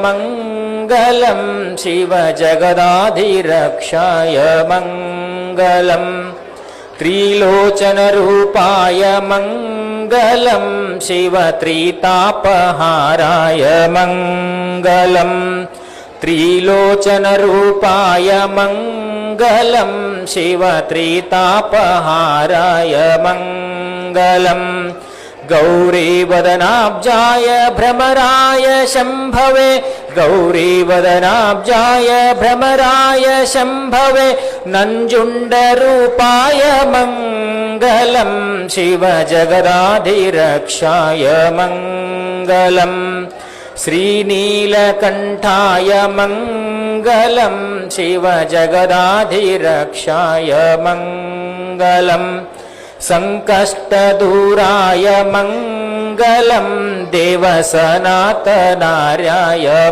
मङ्गलं शिव जगदाधिरक्षाय मङ्गलम् त्रिलोचनरूपाय मङ्गलं शिव त्रितापहाराय मङ्गलम् त्रिलोचनरूपाय मङ्गलं शिव त्रितापहाराय मङ्गलम् गौरीवदनाब्जाय भ्रमराय शम्भवे गौरीवदनाब्जाय भ्रमराय शम्भवे नञ्जुण्डरूपाय मङ्गलं शिव जगदाधिरक्षाय मङ्गलम् श्रीनीलकण्ठाय मङ्गलं शिव जगदाधिरक्षाय मङ्गलम् संकष्टदूराय मङ्गलं देवसनातनार्याय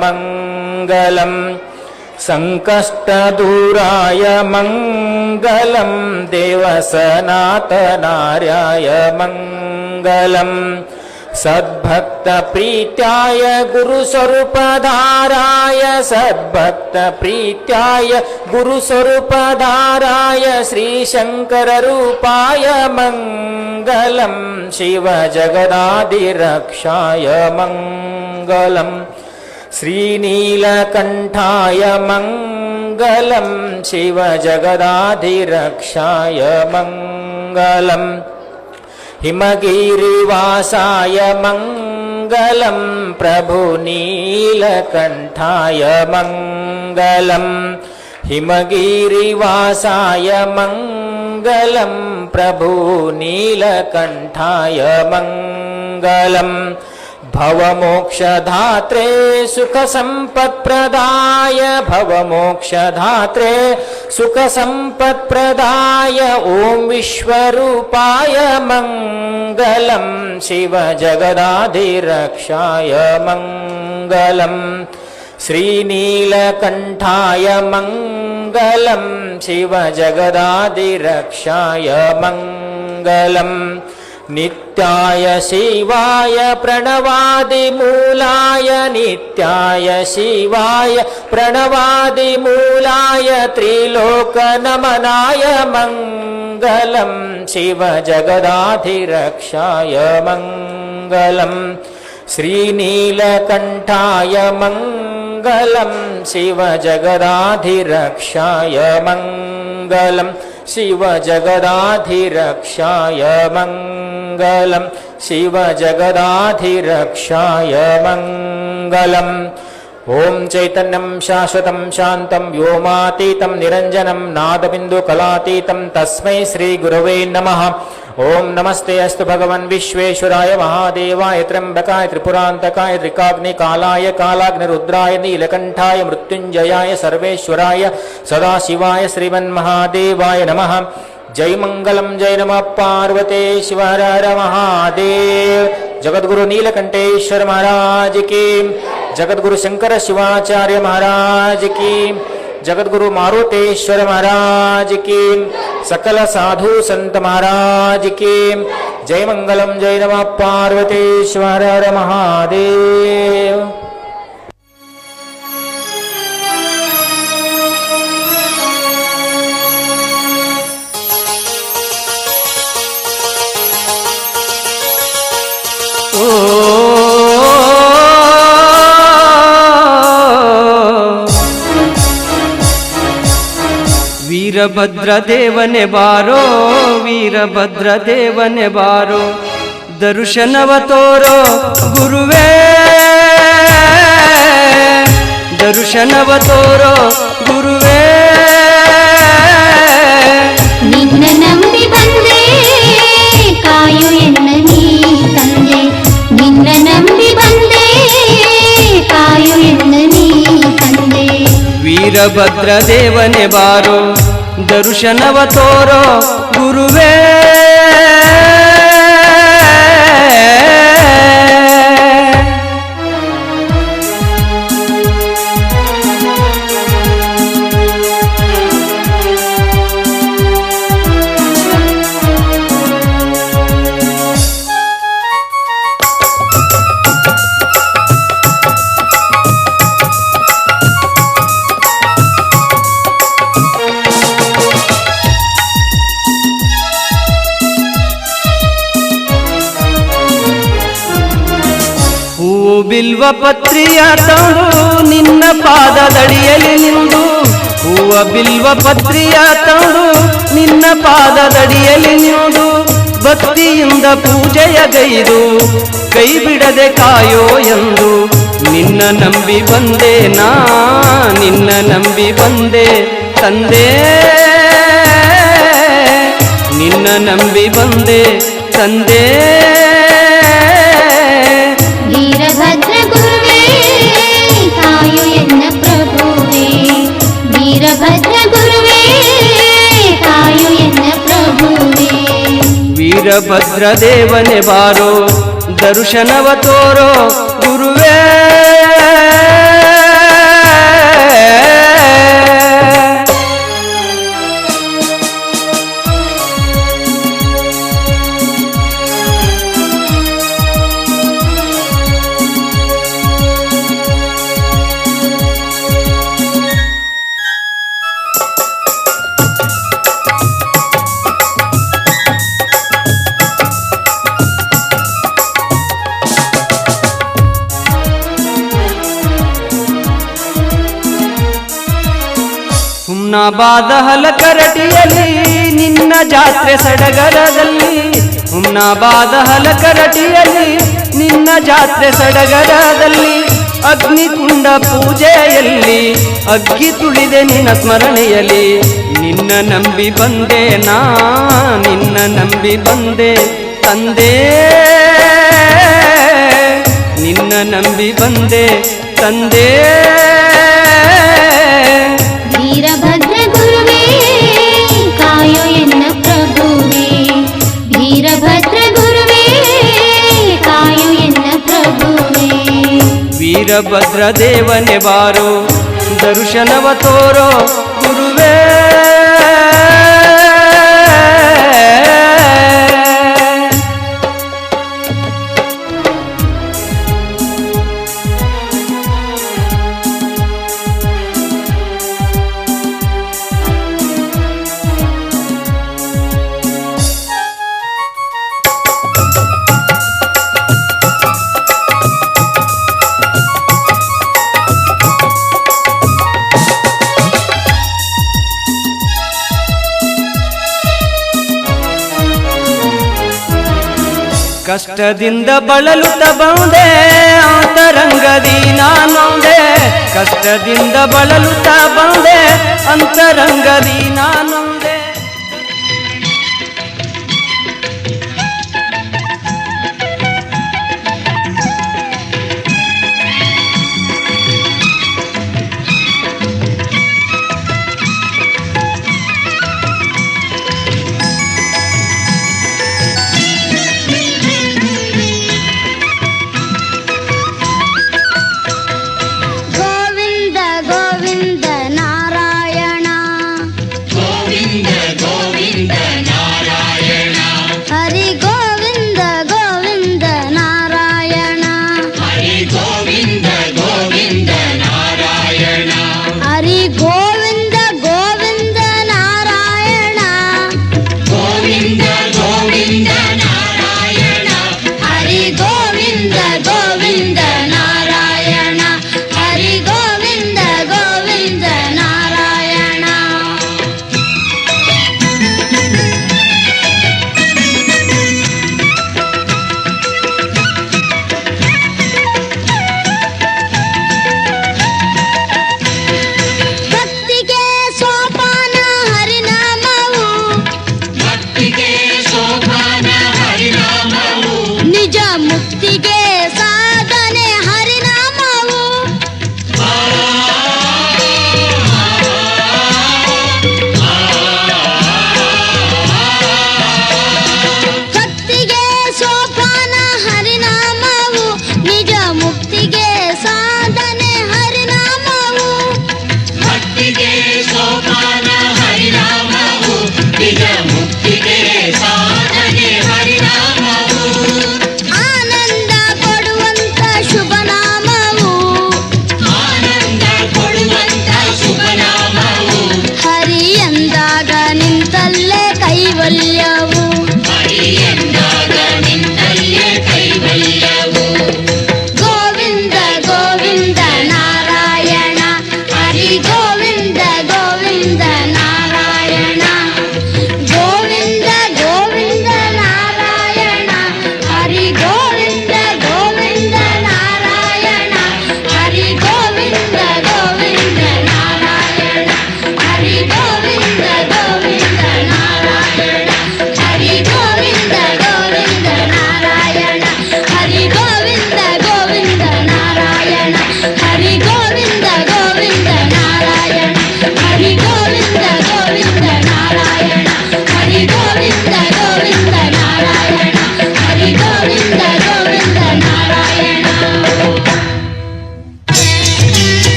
मङ्गलम् संकष्टदूराय मङ्गलं देवसनातनार्याय मङ्गलम् सद्भक्तप्रीत्याय गुरुस्वरूपधाराय सद्भक्तप्रीत्याय गुरुस्वरूपधाराय श्रीशङ्कररूपाय मङ्गलं शिव जगदाधिरक्षाय मङ्गलम् श्रीनीलकण्ठाय मङ्गलं शिव जगदाधिरक्षाय मङ्गलम् हिमगिरिवासाय मङ्गलं प्रभुनीलकण्ठाय मङ्गलम् हिमगिरिवासाय मङ्गलं प्रभुनीलकण्ठाय मङ्गलम् भवमोक्षधात्रे सुखसम्पत्प्रदाय भवमोक्षधात्रे सुखसम्पत्प्रदाय ॐ विश्वरूपाय मङ्गलं शिवजगदाधिरक्षाय मङ्गलम् श्रीनीलकण्ठाय मङ्गलं शिवजगदाधिरक्षाय मङ्गलम् नित्याय शिवाय प्रणवादिमूलाय नित्याय शिवाय प्रणवादिमूलाय त्रिलोकनमनाय मङ्गलं शिवजगदाधिरक्षाय मङ्गलम् श्रीनीलकण्ठाय मङ्गलं शिवजगदाधिरक्षाय मङ्गलम् शिवजगदाधिरक्षाय मङ्गलं शिवजगदाधिरक्षाय मङ्गलम् ॐ चैतन्यं शाश्वतं शान्तं व्योमातीतं निरञ्जनं नादबिन्दुकलातीतं तस्मै श्रीगुरवे नमः। ॐ नमस्ते अस्तु भगवन् विश्वेश्वराय महादेवाय त्र्यम्बकाय त्रिपुरान्तकाय त्रिकाग्निकालाय कालाग्निरुद्राय नीलकण्ठाय मृत्युञ्जयाय सर्वेश्वराय सदाशिवाय श्रीमन्महादेवाय नमः। जय मंगलम जय नमः पार्वते शिव हर हर महादेव। जगद्गुरु नीलकंठेश्वर महाराज की, जगद्गुरु शंकर शिवाचार्य महाराज की, जगद्गुरु मारुतेश्वर महाराज की, सकल साधु संत महाराज की जय मंगलम जय नमः पार्वते शिव हर हर महादेव। वीरभद्र देवने बारो वीरभद्र देवने बारो दर्शनव तोरो गुरुवे दर्शनव तोरो गुरुवे ನಿನ್ನ ನಂಬಿ ಬಂದೆ ಕಾಯು ಎನ್ನ ನೀ ತಂದೆ ನಿನ್ನ ನಂಬಿ ಬಂದೆ ಕಾಯು ಎನ್ನ ನೀ ತಂದೆ वीरभद्र देवने बारो दर्शनव तोरो गुरुवे ಬಿಲ್ವ ಪತ್ರಿಯ ತಂದು ನಿನ್ನ ಪಾದದಡಿಯಲ್ಲಿ ನಿಂದು ಹೂವ ಬಿಲ್ವ ಪತ್ರಿಯ ತಂದು ನಿನ್ನ ಪಾದದಡಿಯಲ್ಲಿ ನಿಂದು ಭಕ್ತಿಯಿಂದ ಪೂಜೆಯ ಗೈದು ಕೈ ಬಿಡದೆ ಕಾಯೋ ಎಂದು ನಿನ್ನ ನಂಬಿ ಬಂದೆ ನಾ ನಿನ್ನ ನಂಬಿ ಬಂದೆ ತಂದೆ ನಿನ್ನ ನಂಬಿ ಬಂದೆ ತಂದೆ वीरभद्र गुरुवे कायु एन्न प्रभुवे वीरभद्र गुरुवे कायु एन्न प्रभुवे वीरभद्र देवने बारो दर्शनव तोरो गुरुवे ಹುಮ್ನಾಬಾದ ಹಲಕರಟಿಯಲ್ಲಿ ನಿನ್ನ ಜಾತ್ರೆ ಸಡಗರದಲ್ಲಿ ಹುಮ್ನಾಬಾದ ಹಲಕರಟಿಯಲ್ಲಿ ನಿನ್ನ ಜಾತ್ರೆ ಸಡಗರದಲ್ಲಿ ಅಗ್ನಿಕುಂಡ ಪೂಜೆಯಲ್ಲಿ ಅಗ್ಗಿ ತುಳಿದೆ ನಿನ್ನ ಸ್ಮರಣೆಯಲ್ಲಿ ನಿನ್ನ ನಂಬಿ ಬಂದೆ ನಾ ನಿನ್ನ ನಂಬಿ ಬಂದೆ ತಂದೆ ನಂಬಿ ಬಂದೆ ತಂದೆ. ವೀರಭದ್ರ ಗುರುವೇ ಕಾಯೋ ಎನ್ನ ಪ್ರಭುವೇ, ವೀರಭದ್ರ ಗುರುವೇ ಕಾಯೋ ಎನ್ನ ಪ್ರಭುವೇ. ವೀರಭದ್ರ ದೇವನೇ ಬಾರೋ ದರ್ಶನವ ತೋರೋ ಗುರುವೇ. ಕಷ್ಟದಿಂದ ಬಳಲುತ್ತ ಬಂದೆ ಅಂತರಂಗದಿ ನಾನೊಂದೆ, ಕಷ್ಟದಿಂದ ಬಳಲುತ್ತ ಬಂದೆ ಅಂತರಂಗದಿ ನಾನೊಂದೆ. ಗೋವಿಂದ ಗೋವಿಂದ ನಾರಾಯಣ, ಗೋವಿಂದ ಗೋವಿಂದ ನಾರಾಯಣ, ಹರಿ ಗೋವಿಂದ ಗೋವಿಂದ ನಾರಾಯಣ, ಹರಿ ಗೋವಿಂದ ಗೋವಿಂದ ನಾರಾಯಣ, ಹರಿ ಗೋವಿಂದ ಗೋವಿಂದ ನಾರಾಯಣ, ಗೋವಿಂದ ಗೋವಿಂದ ನಾರಾಯಣ, ಹರಿ ಗೋವಿಂದ ಗೋವಿಂದ ನಾರಾಯಣ, ಹರಿ ಗೋವಿಂದ ಗೋವಿಂದ ನಾರಾಯಣ. ಭಕ್ತಿಗೆ ಸೋಪಾನ ಹರಿನಾಮವು, ಭಕ್ತಿಗೆ ಸೋಪಾನ ಹರಿನಾಮವು, ನಿಜ ಮುಕ್ತಿಗೆ ಸಾಧನೆ ಹರಿನಾಮವು. ಭಕ್ತಿಗೆ ಸೋಪಾನ ಹರಿನಾಮವು, ನಿಜ ಮುಕ್ತಿಗೆ ಸಾಧನೆ ಹರಿನಾಮವು. ಭಕ್ತಿಗೆ ಸೋಪಾನ ಹರಿನಾಮವು, ನಿಜ ಮುಕ್ತಿಗೆ ಸಾಧನೆ ಹರಿನಾಮವು. ಆನಂದ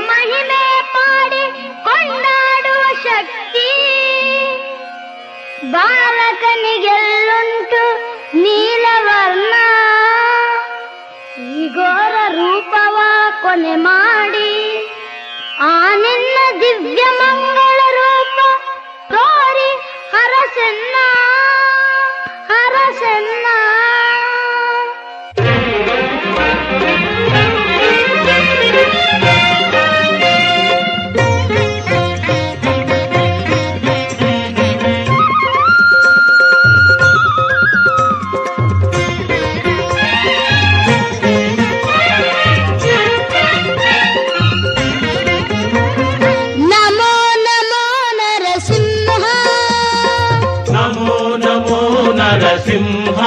ಮಹಿಮೆ ಪಾಡಿ ಕೊಂಡಾಡುವ ಶಕ್ತಿ ಬಾಲಕನಿಗೆಲ್ಲುಂಟು ನೀಲವರ್ಣ. ಈ ಘೋರ ರೂಪವ ಕೊನೆ ಮಾಡಿ ಆ ನಿನ್ನ ದಿವ್ಯ ಮಂಗಳ ರೂಪ ತೋರಿ ಹರಸೆನ್ನ ಹರಸೆನ್ನ. ನರಸಿಂಹ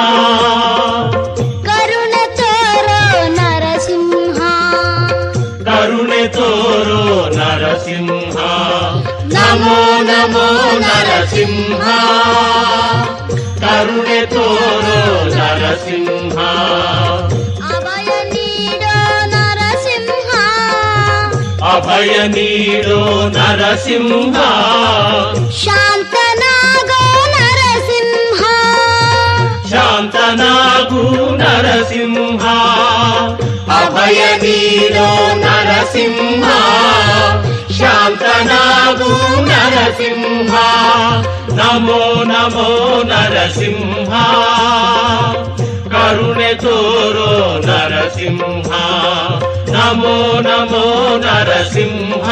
ಕರುಣೆ ತೋರೋ ನರಸಿಂಹ, ಕರುಣೆ ತೋರೋ ನರಸಿಂಹ. ನಮೋ ನಮೋ ನರಸಿಂಹ, ಕರುಣೆ ತೋರೋ ನರಸಿಂಹ. ಅಭಯ ನೀಡೋ ನರಸಿಂಹ, ಅಭಯ ನೀಡೋ ನರಸಿಂಹ. ಶಾಂತನಾಗೋ ನರಸಿಂಹ, ಶಾಂತನಾಗು ನರಸಿಂಹ. ಅಭಯ ನೀಡೋ ನರಸಿಂಹ, ಶಾಂತನಾಗು ನರಸಿಂಹ. ನಮೋ ನಮೋ ನರಸಿಂಹ, ಕರುಣೆ ತೋರೋ ನರಸಿಂಹ. ನಮೋ ನಮೋ ನರಸಿಂಹ.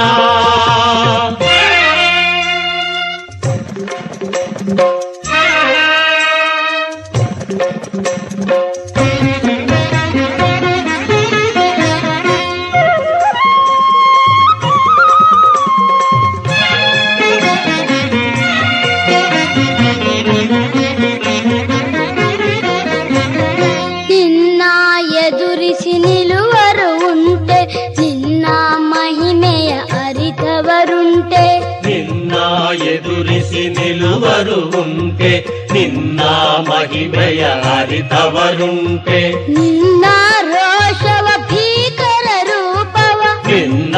ನಿನ್ನ ಎದುರಿಸಿ ನಿಲ್ಲುವರು ಉಂಟೆ, ನಿನ್ನ ಮಹಿಮೆಯ ಅರಿತವರುಂಟೆ. ನಿನ್ನ ಎದುರಿಸಿ ನಿಲ್ಲುವರು ಉಂಟೆ, ನಿನ್ನ ಮಹಿಮೆಯ ಅರಿತವರುಂಟೆ. ನಿನ್ನ ರೋಷವ ಭೀಕರ ರೂಪವ, ನಿನ್ನ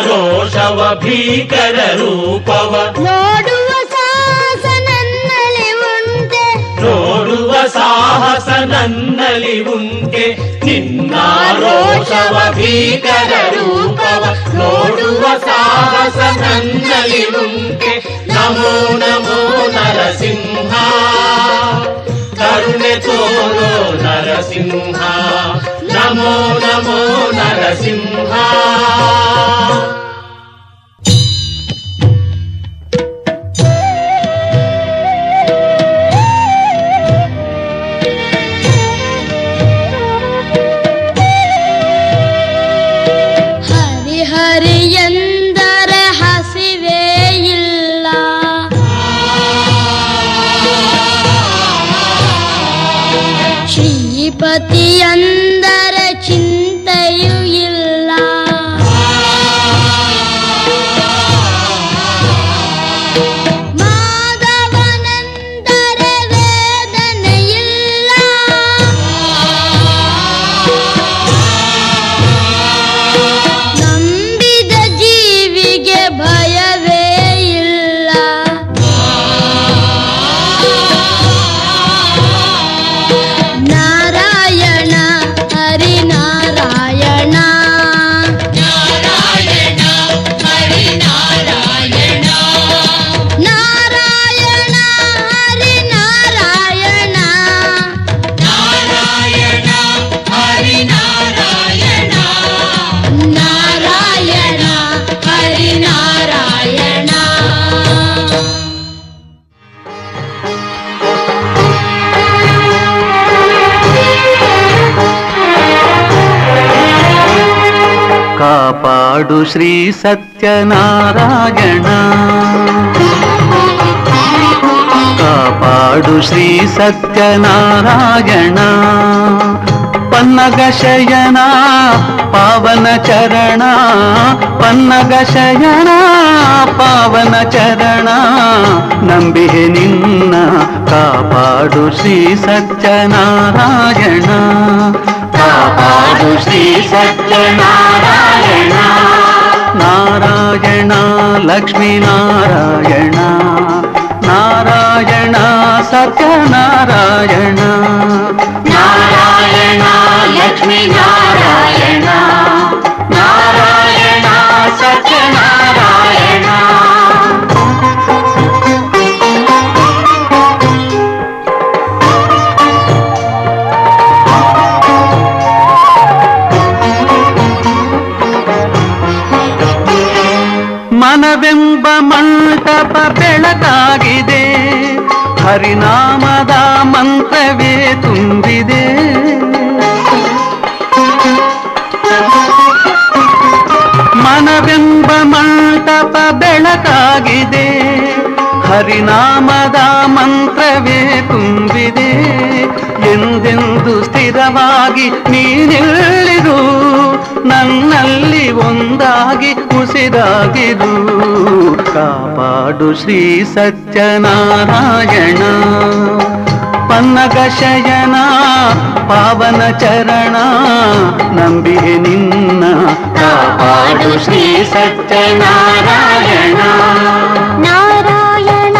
ರೋಷವ ಭೀಕರ ರೂಪವ ನೋಡುವ ಸಾಹಸ ನನ್ನಲ್ಲಿ ಉಂಟೆ, ನೋಡುವ ಸಾಹಸ ನನ್ನಲ್ಲಿ ಉಂಟೆ. ನಿನ್ನ ರೋಷವ ಭೀಕರ ರೂಪವ ನೋಡುವ ಸಾಹಸ ನನ್ನಲ್ಲಿ ಉಂಟೆ. ನಮೋ ನಮೋ ನರಸಿಂಹ, ಕರುಣೆ ತೋರೋ ನರಸಿಂಹ. ನಮೋ ನಮೋ ನರಸಿಂಹ. ಹರಿ ಎಂದರೆ ಹಸಿವೇ ಇಲ್ಲ, ಶ್ರೀಪತಿ ಎಂದರೆ ಚಿಂತೆಯೂ ಇಲ್ಲ. ಮಾಧವನೆಂದರೆ ವೇದನೆ ಇಲ್ಲ, ನಂಬಿದ ಜೀವಿಗೆ ಭಯವೇ ಇಲ್ಲ. ನಾರಾಯಣ ಹರಿ ನಾರಾಯಣ, ನಾರಾಯಣ ಹರಿ ನಾರಾಯಣ, ನಾರಾಯಣ ಹರಿ ನಾರಾಯಣ, ನಾರಾಯಣ ಹರಿ ನಾರಾಯಣ, ನಾರಾಯಣ ಹರಿ ನಾರಾಯಣ. ಕಾಪಾಡು ಶ್ರೀ ಸತ್ಯನಾರಾಯಣ, ಕಾಪಾಡು ಶ್ರೀ ಸತ್ಯನಾರಾಯಣ. ಪನ್ನಗ ಶಯನ ಪಾವನ ಚರಣ, ಪನ್ನಗ ಶಯನ ಪಾವನ ಚರಣ. ನಂಬಿಹೆ ನಿನ್ನ ಕಾಪಾಡು ಶ್ರೀ ಸತ್ಯನಾರಾಯಣ, ಕಾಪಾಡು ಶ್ರೀ ಸತ್ಯನಾರಾಯಣ. ಲಕ್ಷ್ಮೀನಾರಾಯಣ ನಾರಾಯಣ ಸತ್ಯನಾರಾಯಣ ನಾರಾಯಣ ಲಕ್ಷ್ಮೀ ನಾರಾಯಣ ನಾರಾಯಣ ಸತ್ಯನಾರಾಯಣ ಮನವೆಂಬ ಮಂಟಪ ಬೆಳಕಾಗಿದೆ ಹರಿನಾಮದ ಮಂತ್ರವೇ ತುಂಬಿದೆ ಮನವೆಂಬ ಮಂಟಪ ಬೆಳಕಾಗಿದೆ ಹರಿನಾಮದ ಮಂತ್ರವೇ ತುಂಬಿದೆ ಎಂದೆಂದು ಸ್ಥಿರವಾಗಿ ನೀನಿಲ್ಲಿರು ನನ್ನಲ್ಲಿ ಒಂದಾಗಿ ಉಸಿರಾಗಿರು ಕಾಪಾಡು ಶ್ರೀ ಸತ್ಯನಾರಾಯಣ ಪನ್ನಗ ಶಯನ ಪಾವನ ಚರಣ ನಂಬಿಯೆ ನಿನ್ನ ಕಾಪಾಡು ಶ್ರೀ ಸತ್ಯನಾರಾಯಣ ನಾರಾಯಣ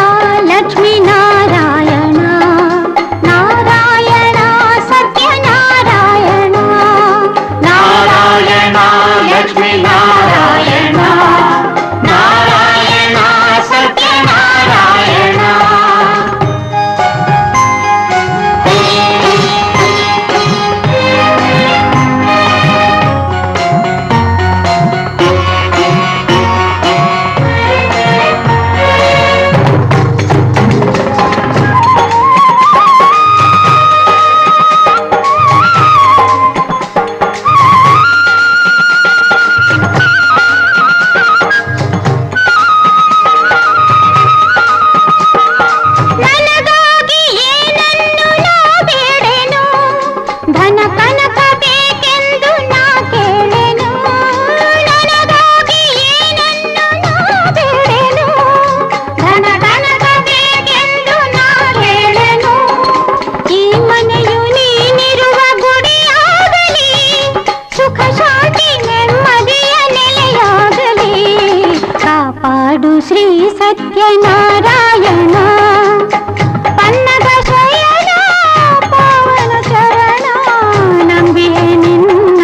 ಲಕ್ಷ್ಮೀ ನಾರಾಯಣ ನಾರಾಯಣ ಸತ್ಯನಾರಾಯಣ ನಾರಾಯಣ ಲಕ್ಷ್ಮೀ ನಾರಾಯಣ ನಾರಾಯಣ ಸತ್ಯನಾರಾಯಣ ನನಗಾಗಿ ಏನನ್ನು ನಾ ಬೇಡೆನು ಧನ ಕನಕ ಬೇಕೆಂದು ನಾ ಕೇಳೆನು ನನಗಾಗಿ ಏನನ್ನು ನಾ ಬೇಡೆನು ಧನ ಕನಕ ಬೇಕೆಂದು ನಾ ಕೇಳೆನು ಈ ಮನೆಯು ನೀನಿರುವ ಗುಡಿಯಾಗಲಿ ಸುಖ ಶಾಂತಿ ನೆಮ್ಮದಿಯ ನೆಲೆಯಾಗಲಿ ಕಾಪಾಡು ಶ್ರೀ ಸತ್ಯನಾರಾಯಣ ಪನ್ನಗ ಶಯನ ಪಾವನ ಚರಣ ನಂಬಿಯೆ ನಿನ್ನ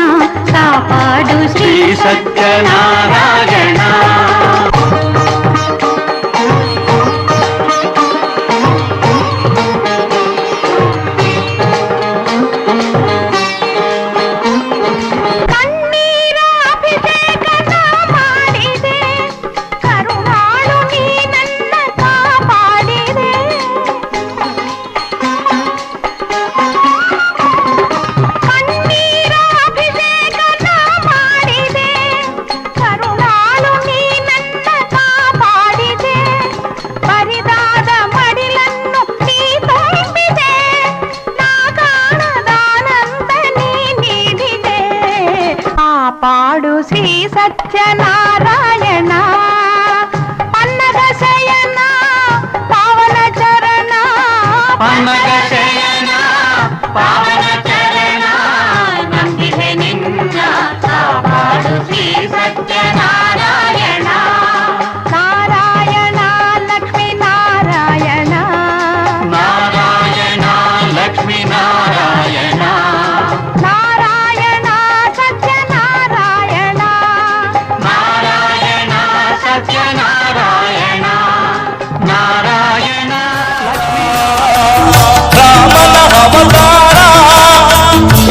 ಕಾಪಾಡು ಶ್ರೀ ಸತ್ಯನಾರಾಯಣ ಕಣ್ಣೀರ ಅಭಿಷೇಕ ನಾ ಮಾಡಿದೆ ಕರುಣಾಳು ನೀ ನನ್ನ ಕಾಪಾಡಿದೆ ಕಣ್ಣೀರ ಅಭಿಷೇಕ ನಾ ಮಾಡಿದೆ ಕರುಣಾಳು ನೀ ನನ್ನ ಕಾಪಾಡಿದೆ ಬರಿದಾದ ಮಡಿಲನ್ನು ನೀ ತುಂಬಿದೆ ನಾ ಕಾಣದಾನಂದ ನೀ ನೀಡಿದೆ ಕಾಪಾಡು ಶ್ರೀ ಸತ್ಯನಾರಾಯಣ ಪನ್ನಗ ಶಯನ ಪಾವನ ಚರಣ ಪನ್ನಗ ಶಯನ ಪಾವನ ಚರಣ ನಂಬಿದೆ ನಿನ್ನ ಕಾಪಾಡು ಶ್ರೀ ಸತ್ಯನಾರಾಯಣ ನಾರಾಯಣ ಲಕ್ಷ್ಮೀ ನಾರಾಯಣ ನಾರಾಯಣ ಲಕ್ಷ್ಮೀ ನಾರಾಯಣ ನಾರಾಯಣ ಸತ್ಯನಾರಾಯಣ ನಾರಾಯಣ ಸತ್ಯನಾರಾಯಣ ನಾರಾಯಣ ರಾಮನ ಅವತಾರ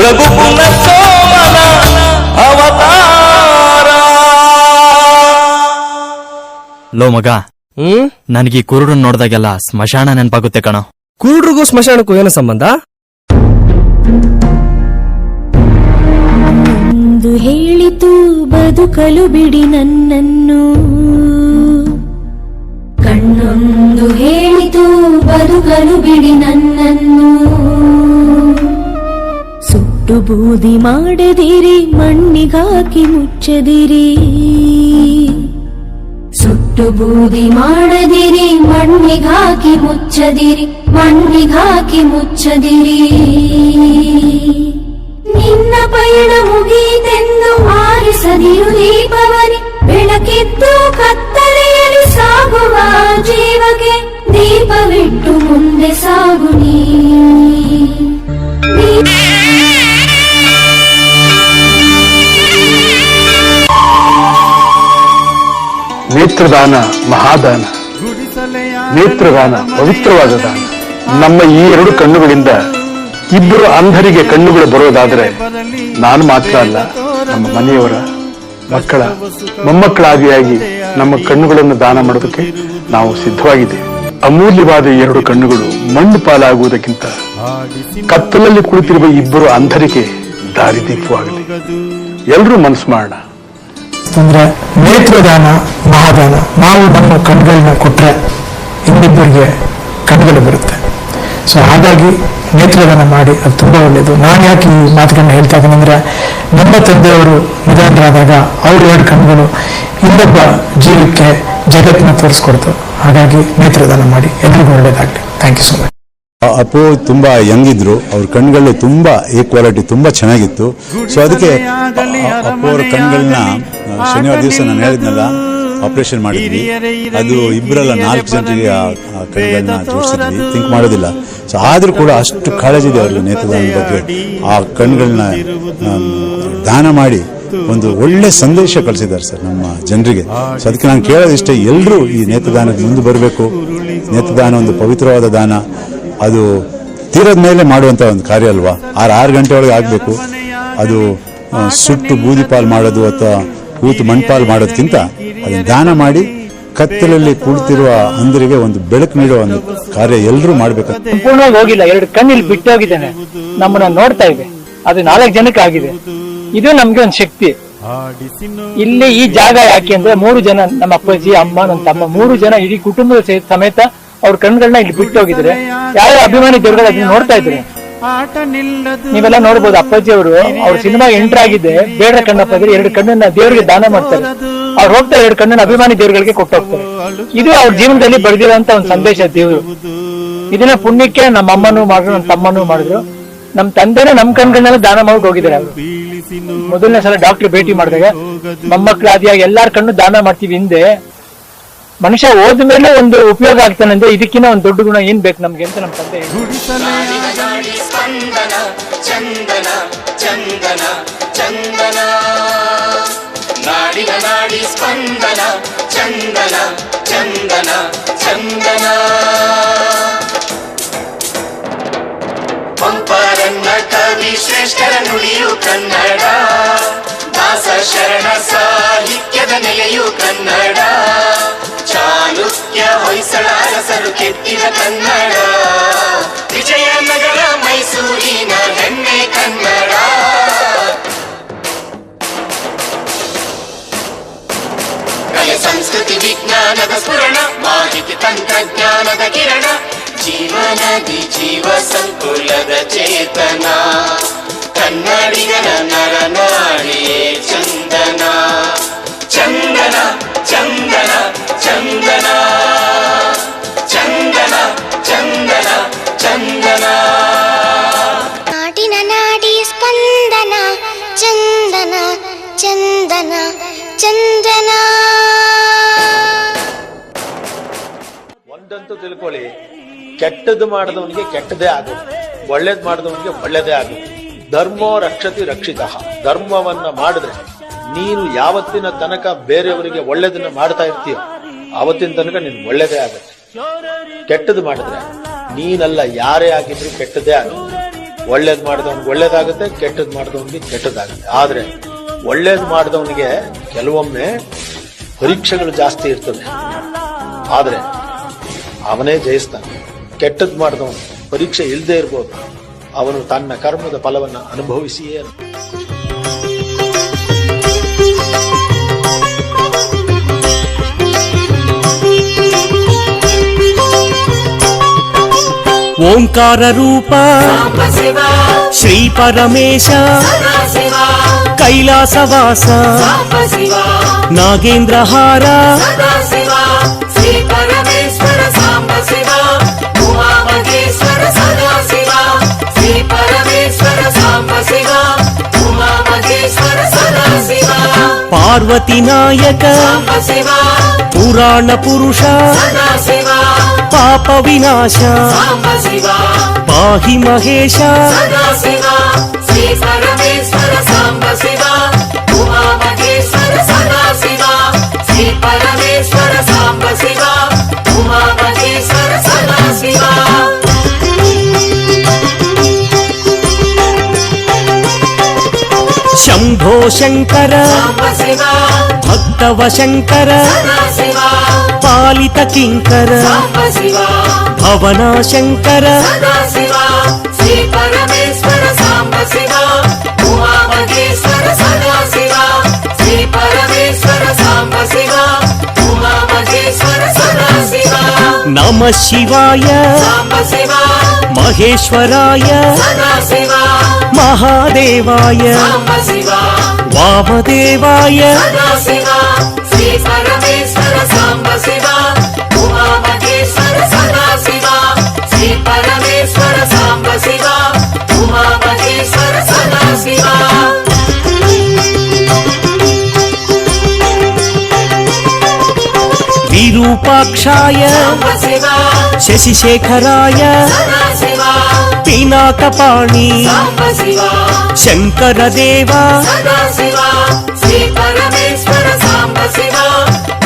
ರಘುಕುಲ ಸೋಮನ ಅವತಾರ. ಲೋ ಮಗ, ನನಗೆ ಕುರುಡನ್ ನೋಡ್ದಾಗೆಲ್ಲ ಸ್ಮಶಾನ ನೆನಪಾಗುತ್ತೆ ಕಣೋ. ಕುರುಡ್ರಿಗೂ ಸ್ಮಶಾನಕ್ಕೂ ಏನು ಸಂಬಂಧ? ಎಂದು ಹೇಳಿತು ಬದುಕಲು ಬಿಡಿ ನನ್ನನ್ನು ಕಣ್ಣೊಂದು ಹೇಳಿತು ಬದುಕಲು ಬಿಡಿ ನನ್ನನ್ನು ಸುಟ್ಟು ಬೂದಿ ಮಾಡದಿರಿ ಮಣ್ಣಿಗಾಕಿ ಮುಚ್ಚದಿರಿ ಸುಟ್ಟು ಬೂದಿ ಮಾಡದಿರಿ ಮಣ್ಣಿಗಾಕಿ ಮುಚ್ಚದಿರಿ ಮಣ್ಣಿಗಾಕಿ ಮುಚ್ಚದಿರಿ ನಿನ್ನ ಪಯಣ ಮುಗೀತೆಂದು ಆರಿಸದಿರು ದೀಪವನಿ ಬೆಳಕಿದ್ದು ಕತ್ತಲೆಯ ಭಯವಿಟ್ಟು ಮುಂದೆ ಸಾಗು ನೀ. ನೇತ್ರದಾನ ಮಹಾದಾನ, ನೇತ್ರದಾನ ಪವಿತ್ರವಾದ ದಾನ. ನಮ್ಮ ಈ 2 ಕಣ್ಣುಗಳಿಂದ ಇಬ್ಬರು ಅಂಧರಿಗೆ ಕಣ್ಣುಗಳು ಬರೋದಾದ್ರೆ ನಾನು ಮಾತ್ರ ಅಲ್ಲ, ನಮ್ಮ ಮನೆಯವರ ಮಕ್ಕಳ ಮೊಮ್ಮಕ್ಕಳಾದಿಯಾಗಿ ನಮ್ಮ ಕಣ್ಣುಗಳನ್ನು ದಾನ ಮಾಡೋದಕ್ಕೆ ನಾವು ಸಿದ್ಧವಾಗಿದ್ದೇವೆ. ಅಮೂಲ್ಯವಾದ 2 ಕಣ್ಣುಗಳು ಮಣ್ಣು ಪಾಲಾಗುವುದಕ್ಕಿಂತ ಕತ್ತಲಲ್ಲಿ ಕುಳಿತಿರುವ ಇಬ್ಬರು ಅಂಧರಿಗೆ ದಾರಿದೀಪವಾಗಲಿ. ಎಲ್ಲರೂ ಮನಸ್ಸು ಮಾಡೋಣ. ಅಂದ್ರೆ ನೇತ್ರದಾನ ಮಹಾದಾನ. ನಾವು ನಮ್ಮ ಕಣ್ಗಳನ್ನ ಕೊಟ್ರೆ ಇನ್ನಿಬ್ಬರಿಗೆ ಕಣ್ಗಳು ಬರುತ್ತೆ. ಸೊ ಹಾಗಾಗಿ ನೇತ್ರದಾನ ಮಾಡಿ, ಅದು ತುಂಬಾ ಒಳ್ಳೆಯದು. ನಾನು ಯಾಕೆ ಈ ಮಾತುಗಳನ್ನ ಹೇಳ್ತಾ ಇದ್ದೀನಿ ಅಂದ್ರೆ, ನಮ್ಮ ತಂದೆಯವರು ನಿಧನರಾದಾಗ ಅವ್ರ 2 ಕಣ್ಗಳು ಇನ್ನೊಬ್ಬ ಜೀವಕ್ಕೆ ಜಗತ್ತನ್ನ ತೋರಿಸ್ಕೊಡ್ತು. ಹಾಗಾಗಿ ನೇತ್ರದಾನ ಮಾಡಿ, ಎಲ್ರಿಗೂ ಒಳ್ಳೇದಾಗಲಿ. Thank you so much. Appu ತುಂಬಾ ಯಂಗ್ ಇದ್ರು, ಅವ್ರ ಕಣ್ಗಳು ತುಂಬಾ ಈಕ್ವಾಲಿಟಿ ತುಂಬಾ ಚೆನ್ನಾಗಿತ್ತು. ಸೊ ಅದಕ್ಕೆ ಅಪ್ಪು ಅವ್ರ ಕಣ್ಗಳನ್ನ ಶನಿವಾರ ದಿವಸ ನಾನು ಹೇಳಿದ್ನಲ್ಲ ಆಪರೇಷನ್ ಮಾಡಿದ್ವಿ. ಅದು ಇಬ್ಬರಲ್ಲ 4 ಜನರಿಗೆ ಆ ಕಣ್ಗಳನ್ನ ಜೋಡಿಸಿದ್ವಿ, ಥಿಂಕ್ ಮಾಡೋದಿಲ್ಲ. ಸೊ ಆದ್ರೂ ಕೂಡ ಅಷ್ಟು ಕಾಳಜಿ ಇದೆ ಅವ್ರಿಗೆ ನೇತ್ರದಾನದ ಬಗ್ಗೆ. ಆ ಕಣ್ಗಳನ್ನ ದಾನ ಮಾಡಿ ಒಂದು ಒಳ್ಳೆ ಸಂದೇಶ ಕಳಿಸಿದ್ದಾರೆ ಸರ್ ನಮ್ಮ ಜನರಿಗೆ. ಸೊ ಅದಕ್ಕೆ ನಾನು ಕೇಳೋದಿಷ್ಟೇ, ಎಲ್ಲರೂ ಈ ನೇತ್ರದಾನಕ್ಕೆ ಮುಂದೆ ಬರಬೇಕು. ನೇತ್ರದಾನ ಒಂದು ಪವಿತ್ರವಾದ ದಾನ. ಅದು ತೀರದ ಮೇಲೆ ಮಾಡುವಂತ ಒಂದು ಕಾರ್ಯ ಅಲ್ವಾ. 6 ಗಂಟೆ ಒಳಗೆ ಆಗಬೇಕು. ಅದು ಸುಟ್ಟು ಬೂದಿ ಪಾಲ್ ಮಾಡೋದು ಅಥವಾ ಕೂತು ಮಣ್ಪಾಲ್ ಮಾಡೋದಕ್ಕಿಂತ ಅದನ್ನು ದಾನ ಮಾಡಿ ಕತ್ತಲಲ್ಲಿ ಕುಳಿತಿರುವ ಅಂಧರಿಗೆ ಒಂದು ಬೆಳಕು ನೀಡುವ ಒಂದು ಕಾರ್ಯ ಎಲ್ಲರೂ ಮಾಡ್ಬೇಕು. ಸಂಪೂರ್ಣವಾಗಿ ಹೋಗಿಲ್ಲ, 2 ಕಣ್ಣಲ್ಲಿ ಬಿಟ್ಟೋಗಿದ್ದೇನೆ, ನಮ್ಮನ್ನ ನೋಡ್ತಾ ಇದೆ. ಅದು 4 ಜನಕ್ಕೆ ಆಗಿದೆ. ಇದು ನಮ್ಗೆ ಒಂದು ಶಕ್ತಿ. ಇಲ್ಲಿ ಈ ಜಾಗ ಯಾಕೆ ಅಂದ್ರೆ 3 ಜನ, ನಮ್ಮ ಅಪ್ಪಾಜಿ, ಅಮ್ಮ, ನನ್ನ ತಮ್ಮ, 3 ಜನ ಇಡೀ ಕುಟುಂಬದ ಸಮೇತ ಅವ್ರ ಕಣ್ಗಳನ್ನ ಇಲ್ಲಿ ಬಿಟ್ಟು ಹೋಗಿದ್ರೆ ಯಾವ ಅಭಿಮಾನಿ ದೇವರುಗಳು ಅದನ್ನ ನೋಡ್ತಾ ಇದ್ರೆ ನೀವೆಲ್ಲ ನೋಡ್ಬೋದು. ಅಪ್ಪಾಜಿ ಅವರು ಅವ್ರ ಸಿನಿಮಾ ಎಂಟರ್ ಆಗಿದೆ, ಬೇಡ ಕಣ್ಣಪ್ಪ ಇದ್ರೆ 2 ಕಣ್ಣನ್ನ ದೇವರಿಗೆ ದಾನ ಮಾಡ್ತಾರೆ. ಅವ್ರು ಹೋಗ್ತಾರೆ 2 ಕಣ್ಣನ್ನ ಅಭಿಮಾನಿ ದೇವರುಗಳಿಗೆ ಕೊಟ್ಟು ಹೋಗ್ತಾರೆ. ಇದು ಅವ್ರ ಜೀವನದಲ್ಲಿ ಬರೆದಿರೋಂತ ಒಂದು ಸಂದೇಶ ದೇವರು. ಇದನ್ನ ಪುಣ್ಯಕ್ಕೆ ನಮ್ಮ ಅಮ್ಮನೂ ಮಾಡಿದ್ರು, ನಮ್ಮ ತಮ್ಮನೂ ಮಾಡಿದ್ರು. ನಮ್ಮ ತಂದೆನೇ ನಮ್ಮ ಕಣ್ಗಳನ್ನೆಲ್ಲ ದಾನ ಮಾಡಿ ಹೋಗಿದ್ದಾರೆ. ಅವರು ಮೊದಲನೇ ಸಲ ಡಾಕ್ಟರ್ ಭೇಟಿ ಮಾಡಿದಾಗ ಮೊಮ್ಮಕ್ಕಳಾದಿಯಾಗಿ ಎಲ್ಲಾರ ಕಣ್ಣು ದಾನ ಮಾಡ್ತೀವಿ. ಹಿಂದೆ ಮನುಷ್ಯ ಹೋದ ಮೇಲೆ ಒಂದು ಉಪಯೋಗ ಆಗ್ತಾನೆ ಅಂದ್ರೆ ಇದಕ್ಕಿಂತ ಒಂದು ದೊಡ್ಡ ಗುಣ ಏನ್ ಬೇಕು ನಮ್ಗೆ ಅಂತ ನಮ್ಮ ತಂದೆ ನಾಡಿನ ನಾಡಿ ಸ್ಪಂದನ ಚಂದನ ಚಂದನ ಚಂದನ ಪಂಪರನ್ನ ಕವಿ ಶ್ರೇಷ್ಠರ ನುಡಿಯು ಕನ್ನಡ, ದಾಸ ಶರಣ ಸಾಹಿತ್ಯದ ನೆಲೆಯು ಕನ್ನಡ, ಚಾಲುಕ್ಯ ಹೊಯ್ಸಳ ಅರಸರು ಕೆತ್ತಿದ ಕನ್ನಡ, ವಿಜಯನಗರ ಮೈಸೂರಿನ ಹೆಮ್ಮೆ ಕನ್ನಡ. ಕಲೆ ಸಂಸ್ಕೃತಿ ವಿಜ್ಞಾನದ ಸ್ಫುರಣ, ಮಾಹಿತಿ ತಂತ್ರಜ್ಞಾನದ ಕಿರಣ, ಜೀವನದಿ ಜೀವ ಸಂಕುಲದ ಚೇತನ, ಕನ್ನಡಿಗರ ನರನಾಡಿಯೇ ಚಂದನ ಚಂದನ ಚಂದನ ಚಂದನ ಚಂದನ ಚಂದನ ಚಂದನ. ನಾಡಿನ ನಾಡಿ ಸ್ಪಂದನ ಚಂದನ ಚಂದನ ಚಂದನ. ಒಂದಂತೂ ತಿಳ್ಕೊಳ್ಳಿ, ಕೆಟ್ಟದ್ದು ಮಾಡಿದವನಿಗೆ ಕೆಟ್ಟದೇ ಆಗುತ್ತೆ, ಒಳ್ಳೇದು ಮಾಡಿದವನಿಗೆ ಒಳ್ಳೇದೇ ಆಗುತ್ತೆ. ಧರ್ಮೋ ರಕ್ಷತಿ ರಕ್ಷಿತ. ಧರ್ಮವನ್ನ ಮಾಡಿದ್ರೆ ನೀನು ಯಾವತ್ತಿನ ತನಕ ಬೇರೆಯವರಿಗೆ ಒಳ್ಳೇದನ್ನ ಮಾಡ್ತಾ ಇರ್ತೀಯ ಆವತ್ತಿನ ತನಕ ನೀನು ಒಳ್ಳೇದೇ ಆಗುತ್ತೆ. ಕೆಟ್ಟದ್ದು ಮಾಡಿದ್ರೆ ನೀನಲ್ಲ ಯಾರೇ ಆಗಿದ್ರು ಕೆಟ್ಟದೇ ಆಗುತ್ತೆ. ಒಳ್ಳೇದು ಮಾಡಿದವನಿಗೆ ಒಳ್ಳೇದಾಗುತ್ತೆ, ಕೆಟ್ಟದ್ದು ಮಾಡಿದವನಿಗೆ ಕೆಟ್ಟದಾಗುತ್ತೆ. ಆದ್ರೆ ಒಳ್ಳೇದು ಮಾಡಿದವನಿಗೆ ಕೆಲವೊಮ್ಮೆ ಪರೀಕ್ಷೆಗಳು ಜಾಸ್ತಿ ಇರ್ತದೆ, ಆದ್ರೆ ಅವನೇ ಜಯಿಸ್ತಾನೆ. ಕೆಟ್ಟದ್ದು ಮಾಡಿದವನು ಪರೀಕ್ಷೆ ಇಲ್ಲದೆ ಇರ್ಬೋದು, ಅವನು ತನ್ನ ಕರ್ಮದ ಫಲವನ್ನು ಅನುಭವಿಸಿಯೇ. ಓಂಕಾರ ರೂಪ ಶ್ರೀ ಪರಮೇಶ ಕೈಲಾಸವಾಸ ನಾಗೇಂದ್ರ ಹಾರ ಪಾರ್ವತಿ ನಾಯಕ ಪುರಾಣ ಪುರುಷ పాప వినాశ సాంబ శివ పాహి మహేశ సదా శివ శ్రీ పరమేశ్వర సాంబ శివ ఉమా మహేశ్వర సదా శివ శ్రీ పరమేశ్వర సాంబ శివ ఉమా మహేశ్వర సదా శివ శంభో శంకర సాంబ శివ భక్తవ శంకర సదా శివ పాలిత కింకర సాంబ శివ భవనా శంకర సదా శివ శ్రీ పరమేశ్వర సాంబ శివ ఉమా మహేశ్వర సదా శివ శ్రీ పరమేశ్వర సాంబ శివ ఉమా మహేశ్వర సదా శివ నమ శివాయ సాంబ శివ మహేశ్వరాయ సదా శివ మహాదేవాయ సాంబ శివ వామదేవాయ సదా శివ శ్రీ పరమేశ్వర సాంబ శివ ఉమా మహేశ్వర సదా శివ శ్రీ పరమేశ్వర సాంబ శివ ఉమా మహేశ్వర సదా శివ విరూపాక్షాయ సాంబ శివ శశిశేఖరాయ సదా శివ పినాకపాణి సాంబ శివ శంకర దేవా సదా శివ శ్రీ పరమేశ్వర సాంబ శివ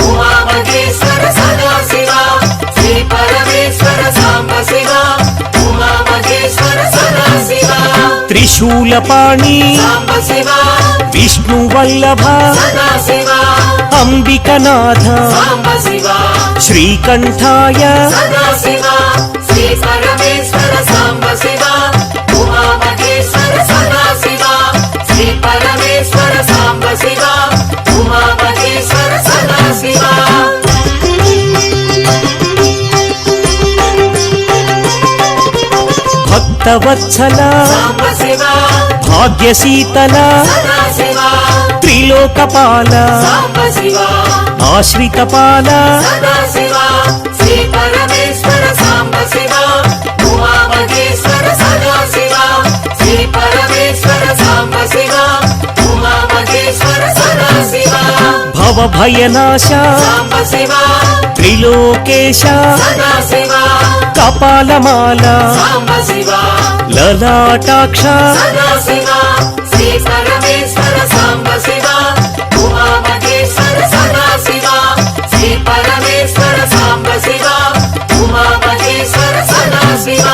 ఉమా మహేశ్వర సదా శివ శ్రీ పరమేశ్వర సాంబ శివ ఉమా మహేశ్వర సదా శివ త్రిశూలపాణి సాంబ శివ విష్ణు వల్లభ సదా శివ అంబికనాథ సాంబ శివ శ్రీకంఠాయ సదా శివ శ్రీ పరమేశ్వర సాంబ శివ ఉమా మహేశ్వర సదా శివ శ్రీ పరమేశ్వర సాంబ శివ ఉమా మహేశ్వర సదా శివ భక్తవత్సల సాంబ శివ భాగ్యశీతల సదా శివ త్రిలోకపాల సాంబ శివ ఆశ్రితపాల సదా శివ శ్రీ పరమేశ్వర సాంబ శివ ఉమా మహేశ్వర సదా శివ శ్రీ పరమేశ్వర సాంబ శివ ఉమా మహేశ్వర సదా శివ భవభయనాశ సాంబ శివ త్రిలోకేశ సదా శివ కపాలమాల సాంబ శివ లలాటాక్ష సదా శివ శ్రీ పరమేశ్వర సాంబ శివ ఉమా మహేశ్వర సదా శివ శ్రీ పరమేశ్వర సాంబ శివ ఉమా మహేశ్వర సదా శివ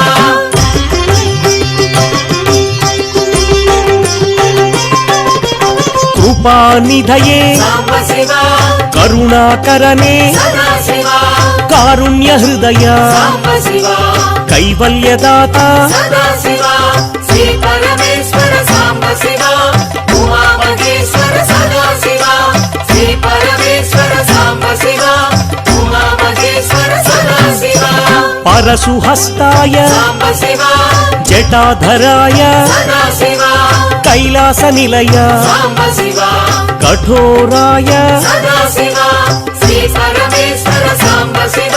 కృపానిధయే సాంబ శివ కరుణాకరనే సదా శివ కారుణ్య హృదయ సాంబ శివ కైవల్యదాత సదా శివ శ్రీ పరమేశ్వర సాంబ శివ ఉమా మహేశ్వర సదా శివ శ్రీ పరమేశ్వర సాంబ శివ ఉమా మహేశ్వర సదా శివ పరశుహస్తాయ సాంబ శివ జటాధరాయ సదా శివ కైలాస నిలయ సాంబ శివ కఠోరాయ సదా శివ శ్రీ పరమేశ్వర సాంబ శివ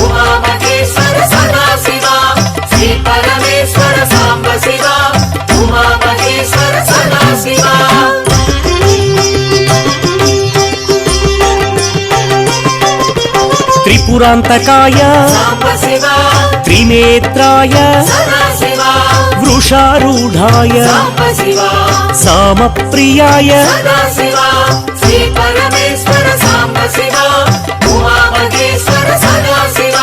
ఉమా మహేశ్వర సదా శివ శ్రీ పరమేశ్వర సాంబ శివ ఉమా మహేశ్వర సదా శివ త్రిపురాంతకాయ సాంబ శివ త్రినేత్రాయ సదా శివ వృషారూఢాయ సాంబ శివ సామప్రియాయ సదా శివ శ్రీ పరమేశ్వర సాంబ శివ ఉమా మహేశ్వర సదా శివ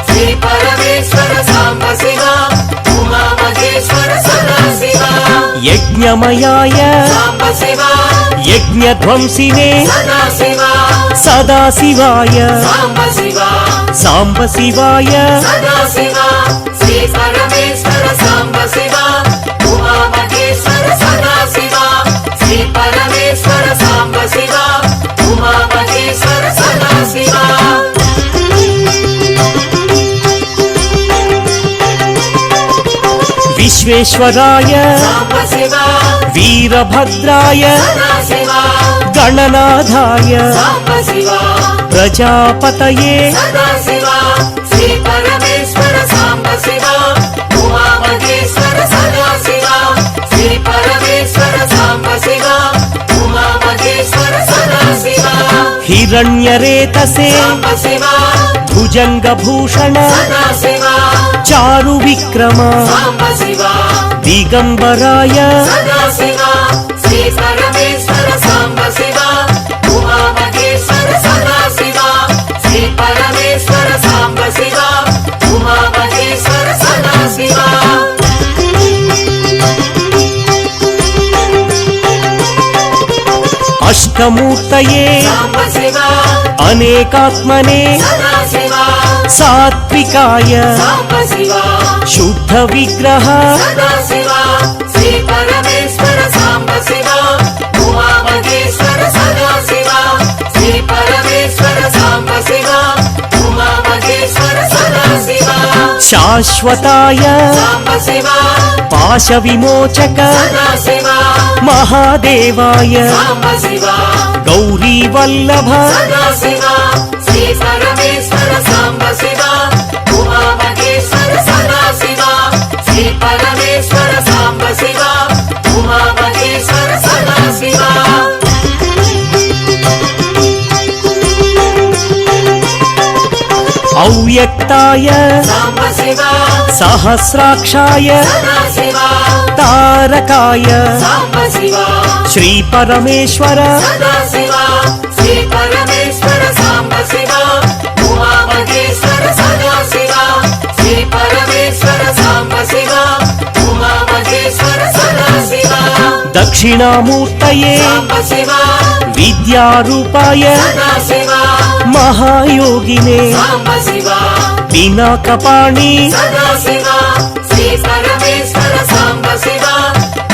శ్రీ పరమేశ్వర సాంబ శివ ఉమా మహేశ్వర సదా శివ యజ్ఞమయాయ సాంబ శివ యజ్ఞధ్వంసినే సదా శివ సదాశివాయ సాంబ శివ సాంబ శివాయ సదా శివ శ్రీ పరమేశ్వర సాంబ శివ ఉమా మహేశ్వర సదా శివ శ్రీ పరమేశ్వర సాంబ శివ ఉమా మహేశ్వర సదా శివ విశ్వేశ్వరాయ సాంబ శివ వీరభద్రాయ సదా శివ గణనాథాయ సాంబ శివ ప్రజాపతయే సదా శివ శ్రీ పరమేశ్వర సాంబ శివ ఉమా మహేశ్వర సదా శివ శ్రీ పరమేశ్వర సాంబ శివ ఉమా మహేశ్వర సదా శివ ಹಿರಣ್ಯರೇತಸೆ ಭುಜಂಗಭೂಷಣ ಚಾರು ವಿಕ್ರಮ ದಿಗಂಬರಾಯ ಶ್ರೀ ಪರಮೇಶ್ವರ ಸಾಂಬ ಶಿವ ಉಮಾ ಮಹೇಶ್ವರ ಸದಾ ಶಿವ ಶ್ರೀ ಪರಮೇಶ್ವರ ಸಾಂಬ ಶಿವ ಉಮಾ ಮಹೇಶ್ವರ ಸದಾ ಶಿವ ಅಷ್ಟಮೂರ್ತಯೇ ಅನೇಕಾತ್ಮನೆ ಸಾತ್ವಿಕಾಯ ಶುದ್ಧ ವಿಗ್ರಹ ಶ್ರೀ ಪರಮೇಶ್ವರ ಸಾಂಬ ಶಿವ ಉಮಾ ಮಹೇಶ್ವರ ಸದಾ ಶಿವ ಶ್ರೀ ಪರಮೇಶ್ವರ ಸಾಂಬ ಶಿವ ಉಮಾ ಮಹೇಶ್ವರ ಸದಾ ಶಿವ ಶಾಶ್ವತಾಯ ಸಾಂಬ ಶಿವ ಪಾಶ ವಿಮೋಚಕ ಶಿವ ಮಹಾದೇವಾಯ ಸಾಂಬ ಶಿವ ಗೌರಿ ವಲ್ಲಭ ಶಿವ ಶ್ರೀ ಪರಮೇಶ್ವರ ಸಾಂಬ ಶಿವ ಉಮಾ ಮಹೇಶ್ವರ ಸದಾ ಶಿವ ಶ್ರೀ ಪರಮೇಶ್ವರ ಸಾಂಬ ಶಿವ ಉಮಾ ಮಹೇಶ್ವರ ಸದಾ ಶಿವ ಅವ್ಯಕ್ತಾಯ ಸಾಂಬ ಶಿವ ಸಹಸ್ರಾಕ್ಷಾಯ ಶಿವ ತಾರಕಾಯ ಸಾಂಬ ಶಿವ ಶ್ರೀ ಪರಮೇಶ್ವರ ಸದಾ ಶಿವ ಶ್ರೀ ಪರಮೇಶ್ವರ ಸಾಂಬ ಶಿವ ಉಮಾ ಮಹೇಶ್ವರ ಸದಾ ಶಿವ ಶ್ರೀ ಪರಮೇಶ್ವರ ಸಾಂಬ ಶಿವ ಉಮಾ ಮಹೇಶ್ವರ ಸದಾ ಶಿವ ದಕ್ಷಿಣಾಮೂರ್ತಯೇ ಸಾಂಬ ಶಿವ ವಿದ್ಯಾರೂಪಾಯ ಸದಾ ಶಿವ ಮಹಾಯೋಗಿನೇ ಸಾಂಬ ಶಿವ ಪಿನಾಕಪಾಣಿ ಸದಾ ಶಿವ ಶ್ರೀ ಪರಮೇಶ್ವರ ಸಾಂಬ ಶಿವ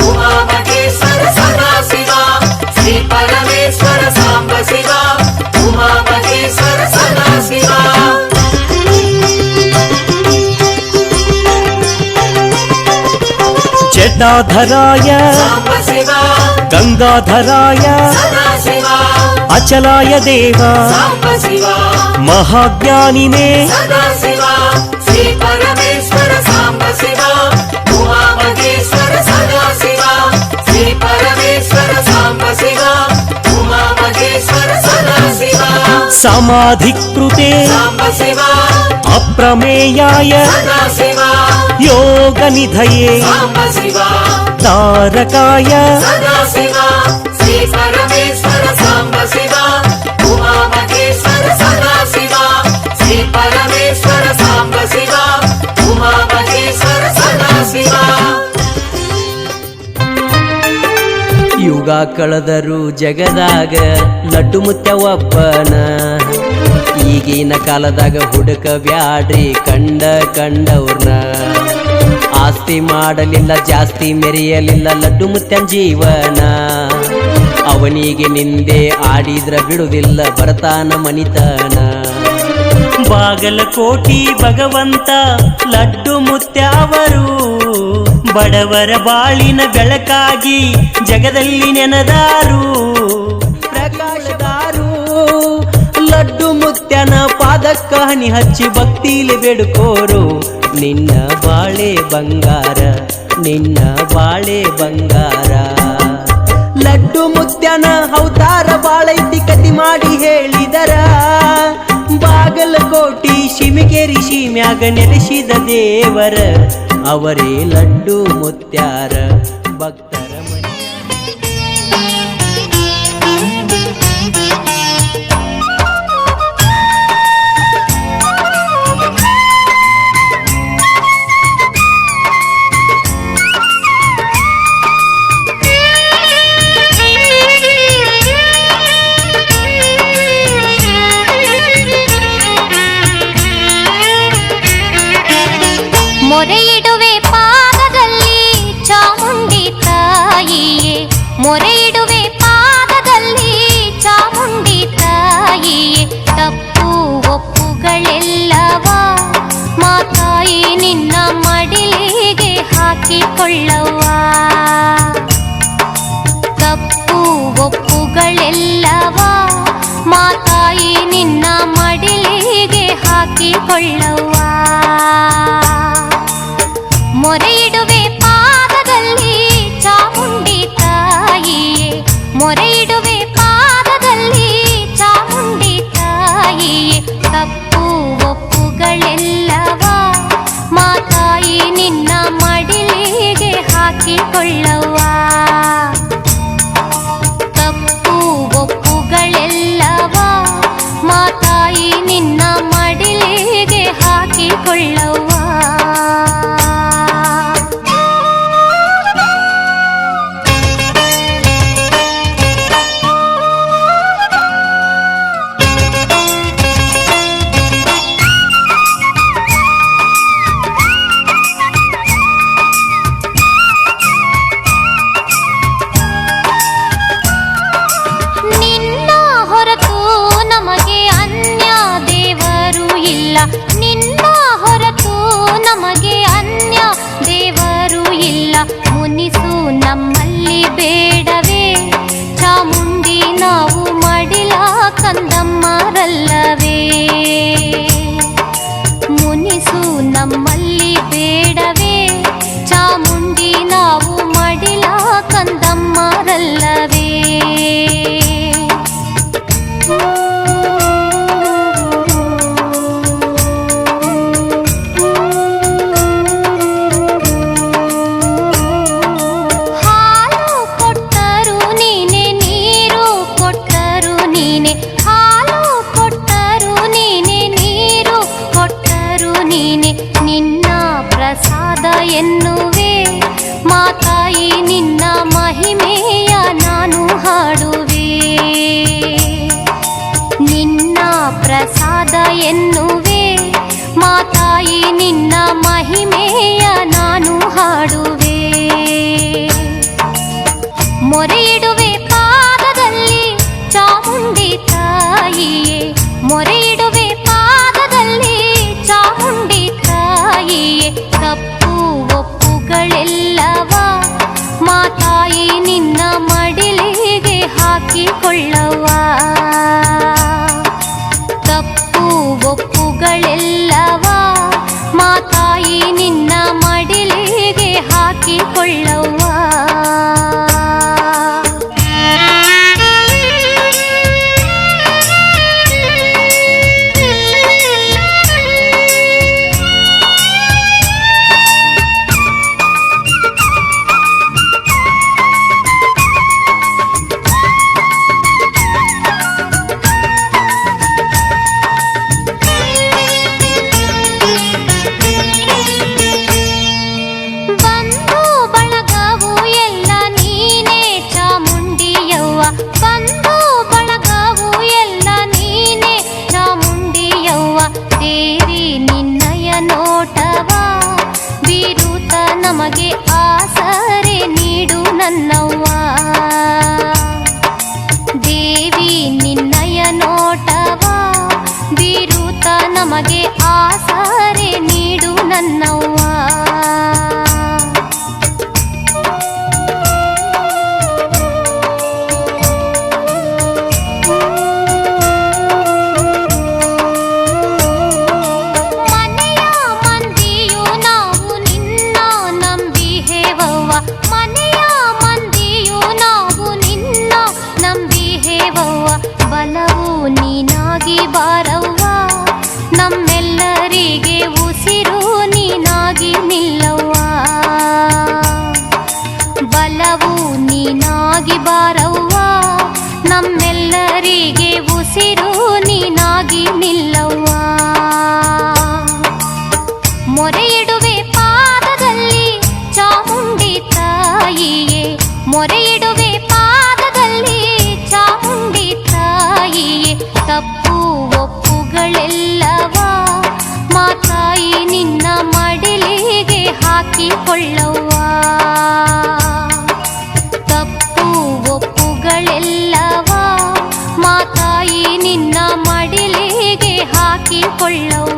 ಉಮಾ ಮಹೇಶ್ವರ ಸದಾ ಶಿವ ಶ್ರೀ ಪರಮೇಶ್ವರ ಸಾಂಬ ಶಿವ ಉಮಾ ಮಹೇಶ್ವರ ಸದಾ ಶಿವ ಜಟಾಧರಾಯ ಸಾಂಬ ಶಿವ ಗಂಗಾಧರಾಯ ಸದಾ ಶಿವ ಅಚಲಾಯ ದೇವ ಸಾಂಬ ಶಿವ ಮಹಾಜ್ಞಾನಿನೇ ಸದಾ ಶಿವ ಶ್ರೀ ಪರಮೇಶ್ವರ ಸಾಂಬ ಶಿವ ಉಮಾ ಮಹೇಶ್ವರ ಸದಾ ಶಿವ ಶ್ರೀ ಪರಮೇಶ್ವರ ಸಾಂಬ ಶಿವ ಉಮಾ ಮಹೇಶ್ವರ ಸದಾ ಶಿವ ಸಮಾಧಿಕೃತೆ ಸಾಂಬ ಶಿವ ಅಪ್ರಮೇಯಾಯ ಸದಾ ಶಿವ ಯೋಗ ನಿಧಯೇ ಸಾಂಬ ಶಿವ ತಾರಕಾಯ ಸದಾ ಶಿವ ಶ್ರೀ ಪರಮೇಶ್ವರ ಸಾಂಬ ಶಿವ ಉಮಾ ಮಹೇಶ್ವರ ಸದಾ ಶಿವ ಶ್ರೀ ಪರಮೇಶ್ವರ ಸಾಂಬ ಶಿವ ಉಮಾ ಮಹೇಶ್ವರ ಸದಾ ಶಿವ ಯುಗ ಕಳೆದರು ಜಗದಾಗ ಲಡ್ಡು ಮುತ್ಯ ಒಬ್ಬನ ಈಗಿನ ಕಾಲದಾಗ ಹುಡುಕ ಬ್ಯಾಡ್ರಿ ಕಂಡವ್ರನ್ನ ಆಸ್ತಿ ಮಾಡಲಿಲ್ಲ ಜಾಸ್ತಿ ಮೆರೆಯಲಿಲ್ಲ ಲಡ್ಡು ಮುತ್ಯನ್ ಜೀವನ ಅವನಿಗೆ ನಿಂದೆ ಆಡಿದ್ರ ಬಿಡುವುದಿಲ್ಲ ಬರ್ತಾನ ಮನಿತನ ಬಾಗಲಕೋಟಿ ಭಗವಂತ ಲಡ್ಡು ಮುತ್ಯಾವರು ಬಡವರ ಬಾಳಿನ ಬೆಳಕಾಗಿ ಜಗದಲ್ಲಿ ನೆನದಾರು ಪ್ರಕಾಶದಾರು ಲಡ್ಡು ಮುತ್ಯನ ಪಾದಕ್ಕ ಹನಿ ಹಚ್ಚಿ ಭಕ್ತಿಲಿ ಬೇಡುಕೋರು ನಿನ್ನ ಬಾಳೆ ಬಂಗಾರ ನಿನ್ನ ಬಾಳೆ ಬಂಗಾರ ಲಡ್ಡು ಮುತ್ಯನ ಅವತಾರ ಬಾಳೈತಿ ಕತಿ ಮಾಡಿ ಹೇಳಿದರ ಬಾಗಲಕೋಟಿ ಶಿಮಿಕೇರಿ ಶಿಮ್ಯಾಗ ನೆಲೆಸಿದ ದೇವರ ಅವರೇ ಲಡ್ಡು ಮುತ್ಯಾರ ಭಕ್ತರ ಮೊರೆಯಿಡುವೆ ಪಾದದಲ್ಲಿ ಚಾಮುಂಡಿ ತಾಯಿಯೇ ಮೊರೆಯಿಡುವೆ ಪಾದದಲ್ಲಿ ಚಾಮುಂಡಿ ತಾಯಿಯೇ ತಪ್ಪು ಒಪ್ಪುಗಳೆಲ್ಲವ ಮಾತಾಯಿ ನಿನ್ನ ಮಡಿಲಿಗೆ ಹಾಕಿಕೊಳ್ಳವ್ವ ತಪ್ಪು ಒಪ್ಪುಗಳೆಲ್ಲವ ಮಾತಾಯಿ ನಿನ್ನ ಮಡಿಲಿಗೆ ಹಾಕಿಕೊಳ್ಳವ್ವ ಮೊರೆಯಿಡುವೆ ಪಾದದಲ್ಲಿ ಚಾಮುಂಡಿ ತಾಯಿಯೇ ಮೊರೆಯಿಡುವೆ ಪಾದದಲ್ಲಿ ಚಾಮುಂಡಿ ಇಲ್ಲ, ನಿನ್ನ ಹೊರತು ನಮಗೆ ಅನ್ಯ ದೇವರು ಇಲ್ಲ. ಮುನಿಸು ನಮ್ಮಲ್ಲಿ ಬೇಡವೇ ಚಾಮುಂಡಿ, ನಾವು ಮಡಿಲ ಕಂದಮ್ಮರಲ್ಲವೇ. ಮುನಿಸು ನಮ್ಮಲ್ಲಿ ಬೇಡವೇ ಚಾಮುಂಡಿ, ನಾವು ಮಡಿಲ ಕಂದಮ್ಮರಲ್ಲವೇ. ಹಾಲು ಕೊಟ್ಟರು ನೀನೆ, ನೀರು ಕೊಟ್ಟರು ನೀನೆ, ಹಾಲು ಕೊಟ್ಟರು ನೀನೆ, ನೀರು ಕೊಟ್ಟರು ನೀನೆ. ನಿನ್ನ ಪ್ರಸಾದ ಎನ್ನುವೆ ಮಾತಾಯಿ, ನಿನ್ನ ಮಹಿಮೆಯ ನಾನು ಹಾಡುವೆ. ನಿನ್ನ ಪ್ರಸಾದ ಎನ್ನುವೆ ಮಾತಾಯಿ, ನಿನ್ನ ಮಹಿಮೆಯ ನಾನು ಹಾಡುವೆ. ಮೊರೆಯಿಡುವೆ ಪಾದದಲ್ಲಿ ಚಾಮುಂಡಿ ತಾಯಿಯೇ, ಮೊರೆಯಿಡುವೆ ಪಾದದಲ್ಲಿ ಚಾಮುಂಡಿ ತಾಯಿಯೇ. ತಪ್ಪು ಒಪ್ಪುಗಳೆಲ್ಲವ ಮಾತಾಯಿ ನಿನ್ನ ಮಡಿಲಿಗೆ ಹಾಕಿಕೊಳ್ಳವ. ತಪ್ಪು ಒಪ್ಪುಗಳೆಲ್ಲವ ಮಾತಾಯಿ ನಿನ್ನ ಮಡಿಲಿಗೆ ಹಾಕಿಕೊಳ್ಳವ. ಬಂಧು ಬಳಗವು ಎಲ್ಲ ನೀನೇ ಚಾಮುಂಡಿಯವ್ವ, ಬಂಧು ಬಳಗವು ಎಲ್ಲ ನೀನೇ ಚಾಮುಂಡಿಯವ್ವ. ದೇವಿ ನಿನ್ನಯ ನೋಟವ ಬೀರುತ್ತ ನಮಗೆ ಆಸರೆ ನೀಡು ನನ್ನವ್ವ. ದೇವಿ ನಿನ್ನಯ ನೋಟವ ಬೀರುತ್ತ ನಮಗೆ ಆಸರೆ ನೀಡು ನನ್ನವ್ವ. ಮನೆಯ ಮಂದಿಯು ನಾವು ನಿನ್ನ ನಂಬಿಹೇವವ್ವ, ಮನೆಯ ಮಂದಿಯು ನಾವು ನಿನ್ನ ನಂಬಿಹೇವವ್ವ. ಬಲವು ನೀನಾಗಿ ಬಾರವ್ವ, ನಮ್ಮೆಲ್ಲರಿಗೆ ಉಸಿರು ನೀನಾಗಿ ನಿಲ್ಲವ್ವ. ಬಲವು ನೀನಾಗಿ ಬಾರವ್ವ, ನಮ್ಮೆಲ್ಲರಿಗೆ ಉಸಿರು ನೀನಾಗಿ ನಿಲ್ಲವ್ವ. ಮೊರೆಯಿಡುವೆ ಪಾದದಲ್ಲಿ ಚಾಮುಂಡಿ ತಾಯಿಯೇ, ಮೊರೆಯಿಡುವೆ ಪಾದದಲ್ಲಿ ಚಾಮುಂಡಿ ತಾಯಿಯೇ. ತಪ್ಪು ಒಪ್ಪುಗಳೆಲ್ಲವ ಮಾತಾಯಿ ನಿನ್ನ ಮಡಿಲಿಗೆ ಹಾಕಿಕೊಳ್ಳವ್ವ. ತಪ್ಪು ಒಪ್ಪುಗಳೆಲ್ಲವ ಮಾತಾಯಿ ನಿನ್ನ ಮಡಿಲಿಗೆ ಹಾಕಿಕೊಳ್ಳವ್ವ.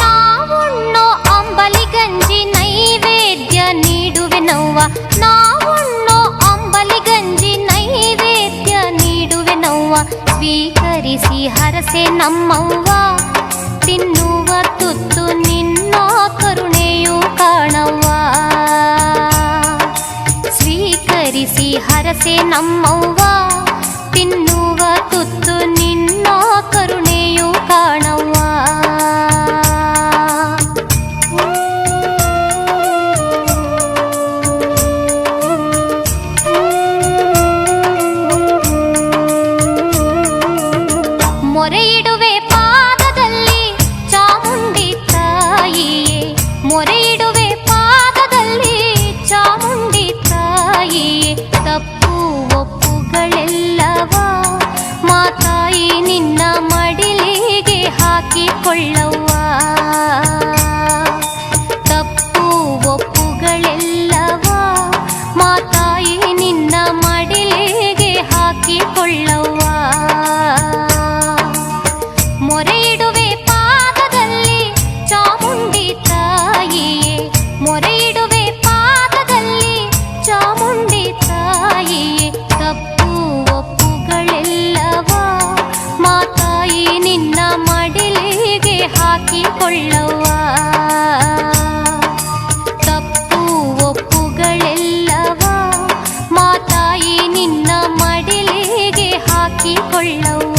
ನಾವುಣ್ಣೋ ಅಂಬಲಿ ಗಂಜಿ ನೈವೇದ್ಯ ನೀಡುವೆನವ್ವ, ನಾವುಣ್ಣೋ ಅಂಬಲಿ ಗಂಜಿ ನೈವೇದ್ಯ ನೀಡುವೆನವ್ವ. ಸ್ವೀಕರಿಸಿ ಹರಸೆ ನಮ್ಮವ್ವ, ತಿನ್ನುವ ತುತ್ತು ನಿನ್ನ ಕರುಣೆಯು ಕಾಣವ್ವ. ಸ್ವೀಕರಿಸಿ ಹರಸೆ ನಮ್ಮವ್ವ, ತಿನ್ನುವ ತುತ್ತು ನಿನ್ನ ಕರುಣೆಯು ಕಾಣವ್ವ. ಮೊರೆಯಿಡುವೆ ಪಾದದಲ್ಲಿ ಚಾಮುಂಡಿ ತಾಯಿಯೇ, ಮೊರೆಯಿಡುವೆ ಪಾದದಲ್ಲಿ ಚಾಮುಂಡಿ ತಾಯಿ. ತಾಯಿಯೇ ತಪ್ಪು ಒಪ್ಪುಗಳೆಲ್ಲವ ಮಾತಾಯಿ ನಿನ್ನ ಮಡಿಲಿಗೆ ಹಾಕಿಕೊಳ್ಳವ್ವ. ತಪ್ಪು ಒಪ್ಪುಗಳೆಲ್ಲವ ಮಾತಾಯಿ ನಿನ್ನ ಮಡಿಲಿಗೆ ಹಾಕಿಕೊಳ್ಳವ್ವ. ಮೊರೆ ಇಡುವೆ ಪಾದದಲ್ಲಿ ಚಾಮುಂಡಿ ತಾಯಿಯೇ, ಮೊರೆ ಇಡುವೆ ಪಾದದಲ್ಲಿ ಚಾಮುಂಡಿ ತಾಯಿಯೇ ತಪ್ಪು ಒಪ್ಪುಗಳೆಲ್ಲವ ಮಾತಾಯಿ ನಿನ್ನ ಮಡಿಲಿಗೆ ಹಾಕಿಕೊಳ್ಳವ್ವ. ತಪ್ಪು ಒಪ್ಪುಗಳೆಲ್ಲವ ಮಾತಾಯಿ ನಿನ್ನ ಮಡಿಲಿಗೆ ಹಾಕಿಕೊಳ್ಳವ್ವ.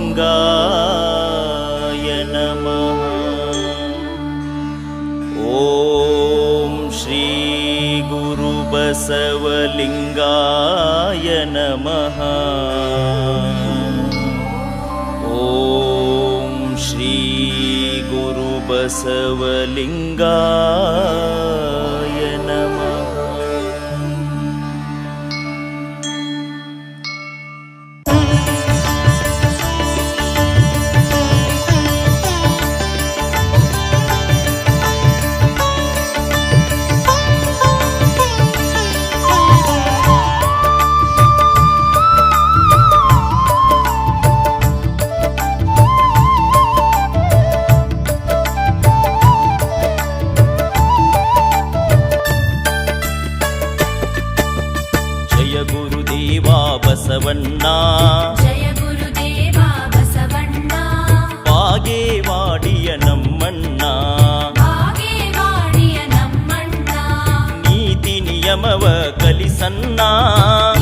ಬಸವಲಿಂಗಾಯ ನಮಃ. ಓಂ ಶ್ರೀ ಗುರು ಬಸವಲಿಂಗಾಯ ನಮಃ. ಓಂ ಶ್ರೀ ಗುರು ಬಸವಲಿಂಗಾಯ ನಮಃ. ಬಸವಣ್ಣ ಜಯ ಗುರುದೇವ ಬಸವಣ್ಣ, ಬಾಗೇವಾಡಿಯ ನಮ್ಮಣ್ಣ, ಬಾಗೇವಾಡಿಯ ನಮ್ಮಣ್ಣ, ನೀತಿ ನಿಯಮವ ಕಲಿಸಣ್ಣ,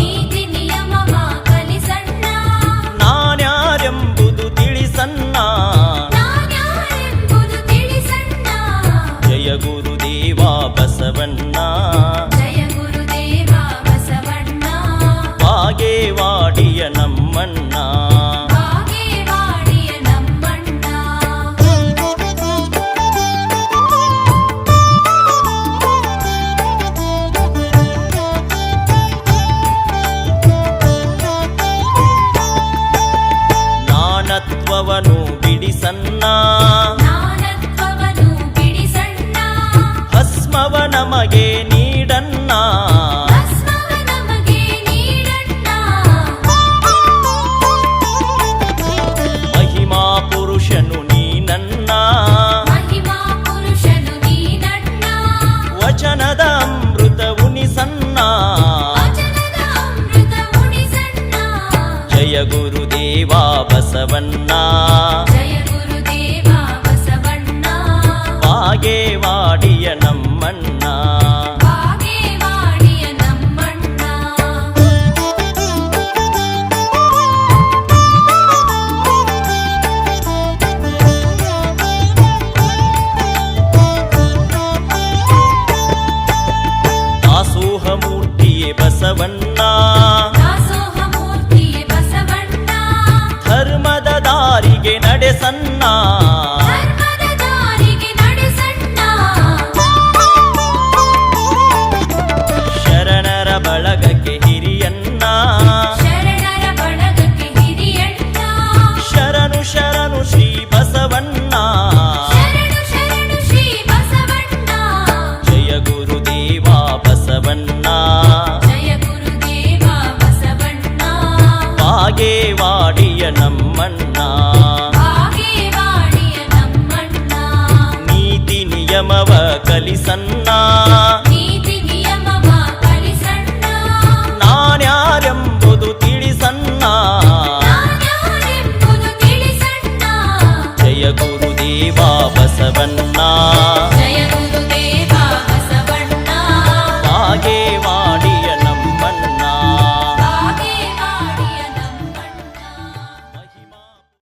ನೀತಿ ನಿಯಮವ ಕಲಿಸಣ್ಣ, ನಾನ್ಯಾರೆಂಬುದು ತಿಳಿಸಣ್ಣ, ನಾನ್ಯಾರೆಂಬುದು ತಿಳಿಸಣ್ಣ. ಜಯ ಗುರುದೇವ ಬಸವಣ್ಣ, ಜಯ ಗುರುದೇವ ಬಸವಣ್ಣ, ಬಾಗೇವಾಡಿಯ ನಮ್ಮಣ್ಣ, ಬಾಗೇವಾಡಿಯ ನಮ್ಮಣ್ಣ. ನಾನತ್ವವನು ಬಿಡಿಸಣ್ಣ, ನಾನತ್ವವನು ಬಿಡಿಸಣ್ಣ, ಭಸ್ಮವ ನಮಗೆ ನೀಡಣ್ಣ, ಭಸ್ಮವ ನಮಗೆ ನೀಡಣ್ಣ. ಮಹಿಮಾ ಪುರುಷನು ನೀನಣ್ಣ, ಮಹಿಮಾ ಪುರುಷನು ನೀನಣ್ಣ, ವಚನದ ಅಮೃತ ಉಣಿಸಣ್ಣ, ವಚನದ ಅಮೃತ ಉಣಿಸಣ್ಣ. ಜಯ ಗುರುದೇವ ಬಸವಣ್ಣ, ಜಯ ಗುರುದೇವ ಬಸವಣ್ಣ, ಬಾಗೇವಾಡಿಯ ನಮ್ಮಣ್ಣ, ಬಾಗೇವಾಡಿಯ ನಮ್ಮಣ್ಣ. ದಾಸೋಹ ಮೂರ್ತಿಯೇ ಬಸವಣ್ಣ, ದಾಸೋಹ ಮೂರ್ತಿಯೇ ಬಸವಣ್ಣ, ಧರ್ಮದ ದಾರಿಗೆ ನಡೆಸಣ್ಣ, ಧರ್ಮದ ದಾರಿಗೆ ನಡೆಸಣ್ಣ. ಶರಣರ ಬಳಗಕ್ಕೆ ಹಿರಿಯಣ್ಣ, ಶರಣರ ಬಳಗಕ್ಕೆ ಹಿರಿಯಣ್ಣ, ಶರಣು ಶರಣು ಶ್ರೀ ಬಸವಣ್ಣ, ಶರಣು ಶರಣು ಶ್ರೀ ಬಸವಣ್ಣ. ಜಯ ಗುರುದೇವ ಬಸವಣ್ಣ, ಜಯ ಗುರುದೇವ ಬಸವಣ್ಣ, ಬಾಗೇವಾಡಿಯ ನಮ್ಮಣ್ಣ, ಬಾಗೇವಾಡಿಯ ನಮ್ಮಣ್ಣ, ನೀತಿ ನಿಯಮವ ಕಲಿಸಣ್ಣ, ನೀತಿ ನಿಯಮವ ಕಲಿಸಣ್ಣ, ನಾನ್ಯಾರೆಂಬುದು ತಿಳಿಸಣ್ಣ, ಗುರುದೇವ ಬಸವಣ್ಣ